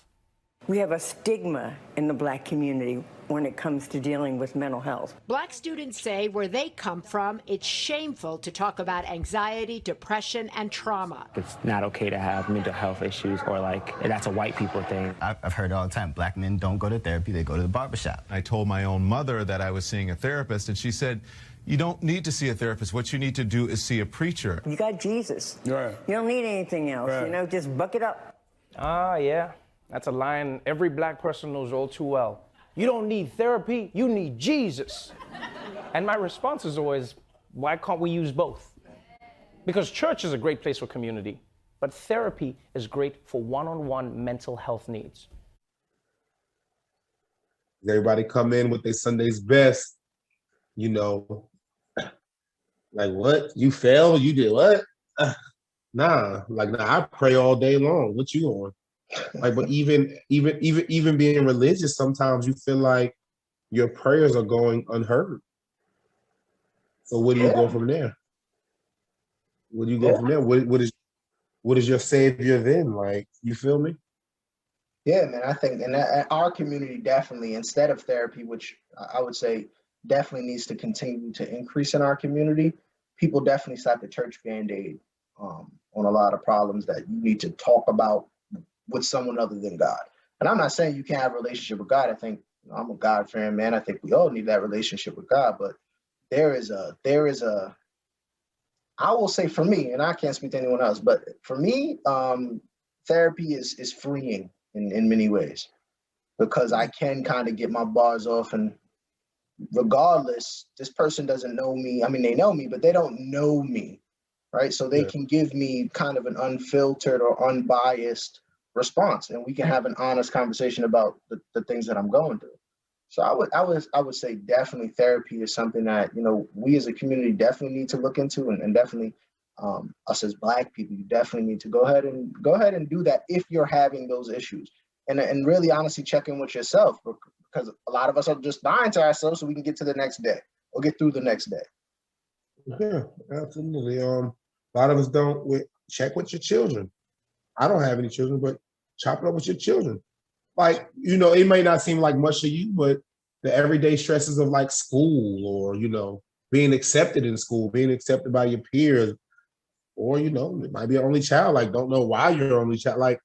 We have a stigma in the Black community when it comes to dealing with mental health. Black students say where they come from, it's shameful to talk about anxiety, depression, and trauma. It's not okay to have mental health issues, or like that's a white people thing. I've heard all the time, Black men don't go to therapy, they go to the barbershop. I told my own mother that I was seeing a therapist, and she said, you don't need to see a therapist. What you need to do is see a preacher. You got Jesus. Right. You don't need anything else, Right. you know, just buck it up. Yeah. That's a line every Black person knows all too well. You don't need therapy, you need Jesus. And my response is always, why can't we use both? Because church is a great place for community, but therapy is great for one-on-one mental health needs. Everybody come in with their Sunday's best, you know, like what? You failed? You did what? Nah, I pray all day long. What you on? Like, but even being religious, sometimes you feel like your prayers are going unheard. So where do you go from there? Where do you go from there? What is your savior then? Like, you feel me? Yeah, man, I think, and our community definitely, instead of therapy, which I would say definitely needs to continue to increase in our community, people definitely slap the church Band-Aid on a lot of problems that you need to talk about with someone other than God. And I'm not saying you can't have a relationship with God. I think, I'm a God-fearing man. I think we all need that relationship with God, but there is a, I will say for me, and I can't speak to anyone else, but for me, therapy is freeing in many ways, because I can kind of get my bars off, and regardless, this person doesn't know me. I mean, they know me, but they don't know me, right? So they can give me kind of an unfiltered or unbiased response, and we can have an honest conversation about the things that I'm going through. So I would say definitely therapy is something that, you know, we as a community definitely need to look into, and definitely us as Black people, you definitely need to go ahead and do that if you're having those issues, and really honestly check in with yourself, because a lot of us are just dying to ourselves so we can get to the next day or get through the next day. Yeah, absolutely. A lot of us don't. Check with your children. I don't have any children, but chop it up with your children. Like, you know, it may not seem like much to you, but the everyday stresses of like school, or, you know, being accepted in school, being accepted by your peers, or, you know, it might be an only child, like, don't know why you're an only child, like,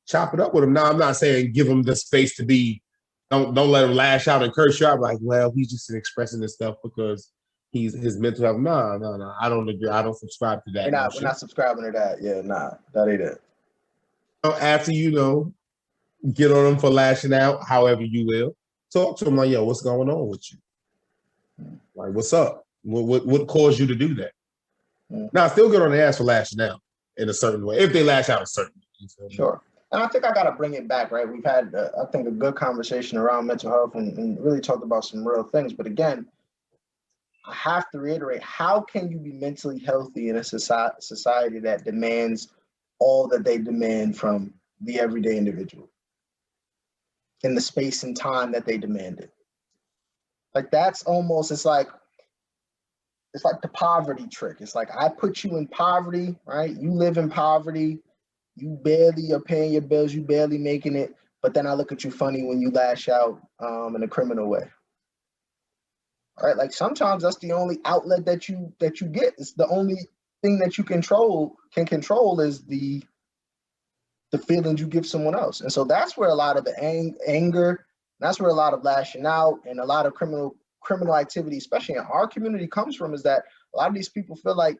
chop it up with them. Now, I'm not saying give them the space to be, don't let him lash out and curse you out, like, well, he's just expressing this stuff because his mental health. No, I don't agree. I don't subscribe to that. We're not subscribing to that. Yeah, nah, that ain't it. After, you know, get on them for lashing out, however you will, talk to them like, yo, what's going on with you? Like, what's up? What caused you to do that? Now, still get on the ass for lashing out in a certain way, if they lash out a certain way. Sure. And I think I got to bring it back, right? We've had, I think, a good conversation around mental health and really talked about some real things. But again, I have to reiterate, how can you be mentally healthy in a society that demands all that they demand from the everyday individual in the space and time that they demand it? Like, that's almost, it's like the poverty trick. It's like, I put you in poverty, right? You live in poverty. You barely are paying your bills, you barely making it, but then I look at you funny when you lash out in a criminal way. All right, like sometimes that's the only outlet that you get. It's the only thing that you can control is the feelings you give someone else. And so that's where a lot of the anger, that's where a lot of lashing out and a lot of criminal activity, especially in our community, comes from, is that a lot of these people feel like,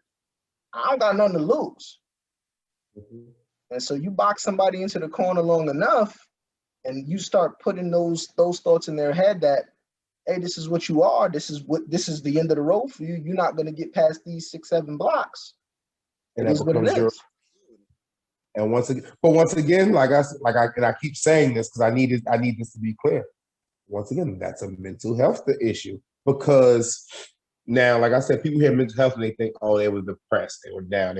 I don't got nothing to lose. And so you box somebody into the corner long enough and you start putting those thoughts in their head that, hey, this is what you are, this is the end of the road for you. You're not going to get past these 6-7 blocks. And it is what it is. And once again, like I keep saying this because I need this to be clear. Once again, that's a mental health issue, because now, like I said, people hear mental health and they think, oh, they were depressed, they were down.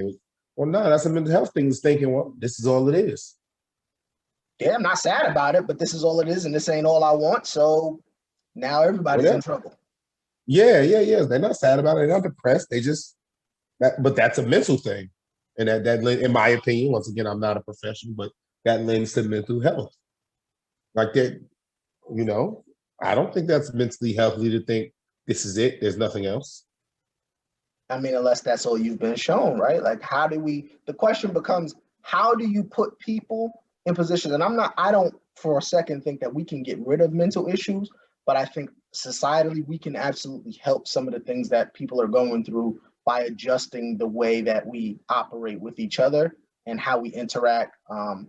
Well, no, that's a mental health thing. Is thinking, well, this is all it is. Yeah, I'm not sad about it, but this is all it is, and this ain't all I want. So now everybody's in trouble. Yeah. They're not sad about it. They're not depressed. But that's a mental thing. And that in my opinion, once again, I'm not a professional, but that lends to mental health. Like that, I don't think that's mentally healthy to think this is it, there's nothing else. I mean, unless that's all you've been shown, right? Like, the question becomes, how do you put people in positions? And I don't for a second think that we can get rid of mental issues, but I think societally we can absolutely help some of the things that people are going through by adjusting the way that we operate with each other and how we interact,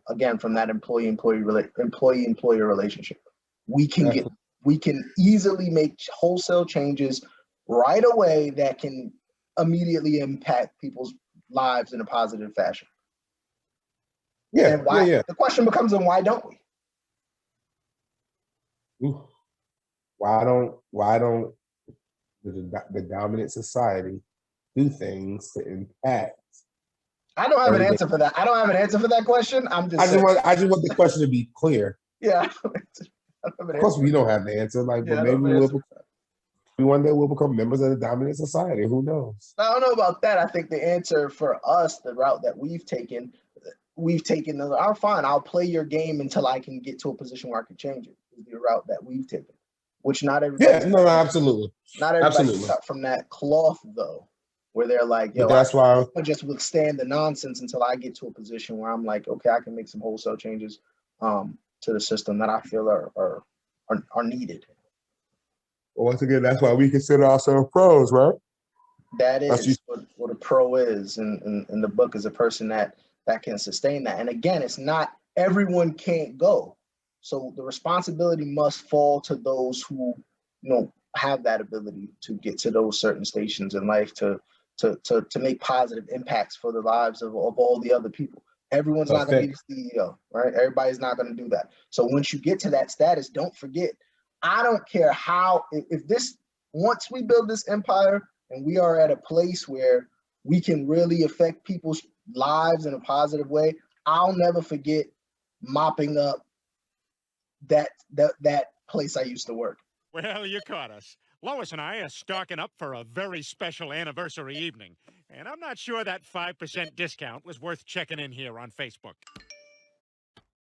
again, from that employee-employer relationship. We can easily make wholesale changes right away that can immediately impact people's lives in a positive fashion. Yeah. And why? Yeah. The question becomes, then why don't we? Why don't the dominant society do things to impact? I don't have an answer for that. I don't have an answer for that question. I just want the question to be clear. Yeah. Of course, we don't have the answer. But maybe one day we'll become members of the dominant society. Who knows? I don't know about that. I think the answer for us, the route that we've taken, fine, I'll play your game until I can get to a position where I can change it. Is the route that we've taken, which not everybody. Yeah, no, absolutely. Not everybody's cut from that cloth though, where they're like, yo, that's why I just withstand the nonsense until I get to a position where I'm like, okay, I can make some wholesale changes to the system that I feel are needed. Well, once again, that's why we consider ourselves pros, right? That is what a pro is, and the book is a person that can sustain that. And again, it's not everyone can't go, so the responsibility must fall to those who have that ability to get to those certain stations in life to make positive impacts for the lives of all the other people. Everyone's not going to be the CEO, right? Everybody's not going to do that. So once you get to that status, don't forget, I don't care how, once we build this empire and we are at a place where we can really affect people's lives in a positive way, I'll never forget mopping up that place I used to work. Well, you caught us. Lois and I are stocking up for a very special anniversary evening, and I'm not sure that 5% discount was worth checking in here on Facebook.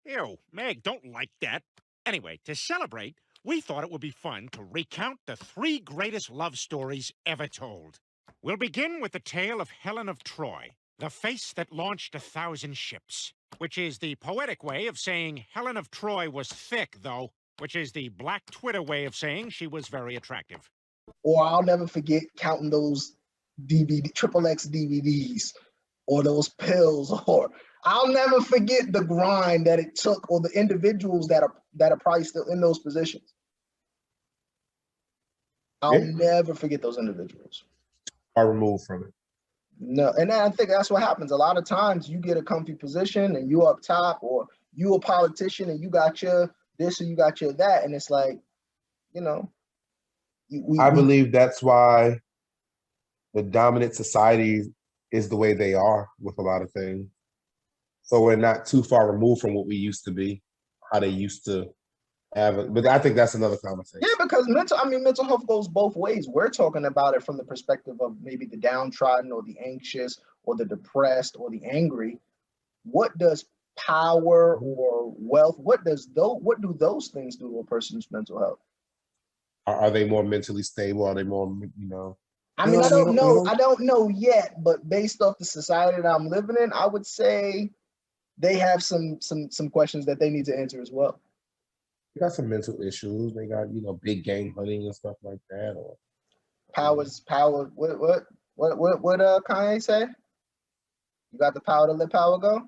Ew, Meg, don't like that. Anyway, to celebrate, we thought it would be fun to recount the 3 greatest love stories ever told. We'll begin with the tale of Helen of Troy, the face that launched 1,000 ships, which is the poetic way of saying Helen of Troy was thick, though, which is the black Twitter way of saying she was very attractive. Or I'll never forget counting those XXX DVDs or those pills, or I'll never forget the grind that it took, or the individuals that are probably still in those positions. I'll never forget those individuals. Are removed from it. No, and I think that's what happens. A lot of times you get a comfy position and you up top, or you a politician and you got your this or you got your that, and it's like, I believe that's why the dominant society is the way they are with a lot of things. So we're not too far removed from what we used to be, how they used to have it. But I think that's another conversation. Yeah, because mental health goes both ways. We're talking about it from the perspective of maybe the downtrodden or the anxious or the depressed or the angry. what does power or wealth, what do those things do to a person's mental health? Are they more mentally stable? Are they more, I mean, I don't know yet, but based off the society that I'm living in, I would say they have some questions that they need to answer as well. They got some mental issues. They got, big game hunting and stuff like that. Or power. What Kanye say? You got the power to let power go.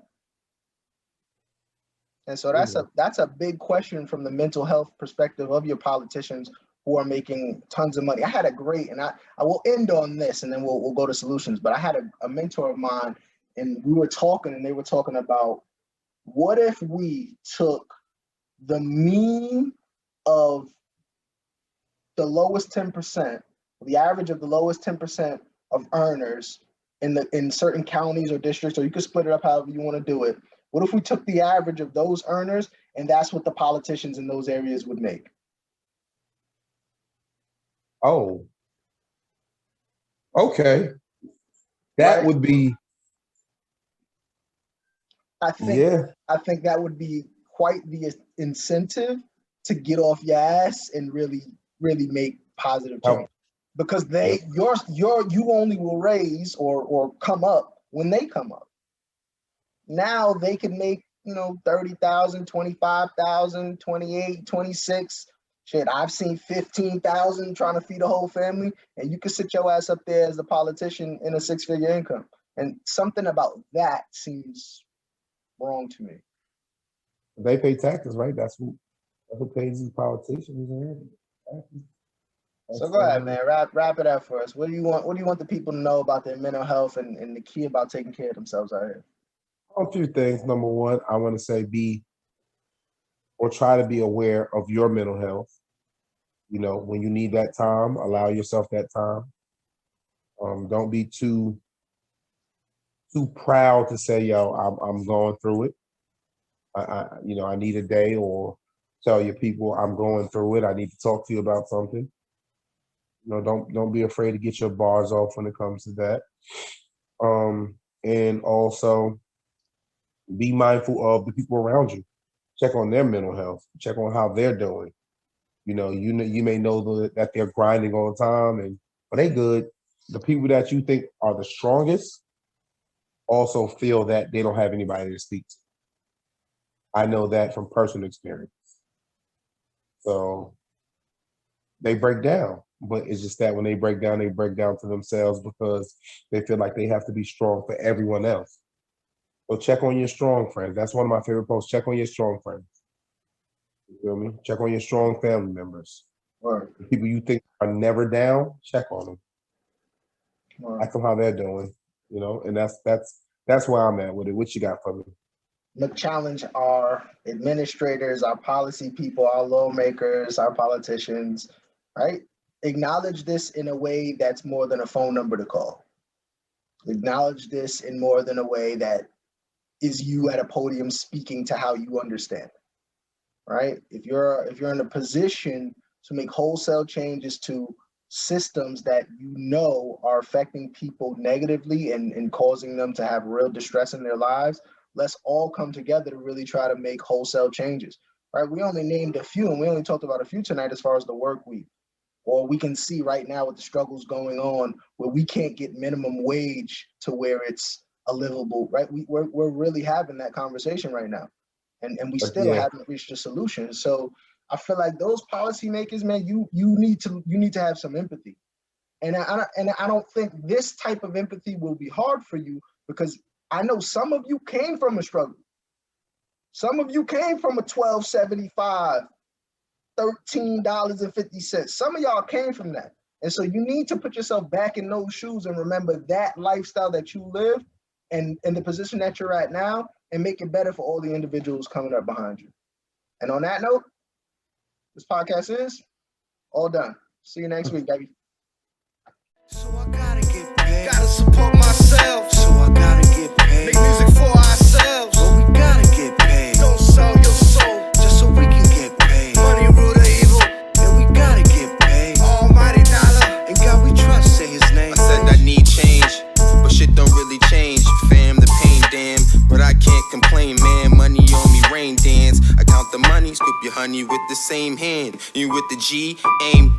And so that's a big question from the mental health perspective of your politicians who are making tons of money. I had a great, and I will end on this, and then we'll go to solutions. But I had a mentor of mine, and we were talking, and they were talking about what if we took the mean of the lowest 10%, the average of the lowest 10% of earners in certain counties or districts, or you could split it up however you want to do it. What if we took the average of those earners, and that's what the politicians in those areas would make? Oh, okay. That would be. I think that would be quite the incentive to get off your ass and really make positive change, because you only will raise or come up when they come up. Now they can make 30,000, 25,000, 28, 26. Shit, I've seen 15,000 trying to feed a whole family, and you can sit your ass up there as a politician in a 6-figure income. And something about that seems wrong to me. They pay taxes, right? That's who pays these politicians. So go ahead, man. Wrap it up for us. What do you want the people to know about their mental health and the key about taking care of themselves out here? A few things. Number one, I want to say try to be aware of your mental health. When you need that time, allow yourself that time. Don't be too proud to say, yo, I'm going through it. I need a day, or tell your people I'm going through it. I need to talk to you about something. Don't be afraid to get your bars off when it comes to that. And also be mindful of the people around you. Check on their mental health. Check on how they're doing. You may know that they're grinding all the time, but they good. The people that you think are the strongest also feel that they don't have anybody to speak to. I know that from personal experience. So they break down, but it's just that when they break down to themselves because they feel like they have to be strong for everyone else. So check on your strong friends. That's one of my favorite posts. Check on your strong friends. You feel me? Check on your strong family members. Right. The people you think are never down, check on them. Right. Ask them how they're doing. And that's where I'm at with it. What you got for me? Look, challenge our administrators, our policy people, our lawmakers, our politicians, right? Acknowledge this in a way that's more than a phone number to call. Acknowledge this in more than a way that is you at a podium speaking to how you understand, right? If you're in a position to make wholesale changes to systems that are affecting people negatively and causing them to have real distress in their lives, let's all come together to really try to make wholesale changes, right? We only named a few, and we only talked about a few tonight as far as the work week. Or we can see right now with the struggles going on where we can't get minimum wage to where it's a livable, right? We're really having that conversation right now, and we still haven't reached a solution. So I feel like those policymakers, man, you need to have some empathy, and I don't think this type of empathy will be hard for you, because I know some of you came from a struggle. Some of you came from a $12.75, $13.50. Some of y'all came from that. And so you need to put yourself back in those shoes and remember that lifestyle that you lived and the position that you're at now, and make it better for all the individuals coming up behind you. And on that note, this podcast is all done. See you next week, baby. So I gotta get paid. Gotta support myself. So I gotta get paid. Make music for ourselves. But we gotta get paid. Don't sell your soul just so we can get paid. Money rule the evil, and we gotta get paid. Almighty dollar, and God we trust, say his name. I said I need change, but shit don't really change. Fam, the pain, damn, but I can't complain, man. Money on me, rain dance. I count the money, scoop your honey with the same hand. You with the G, aim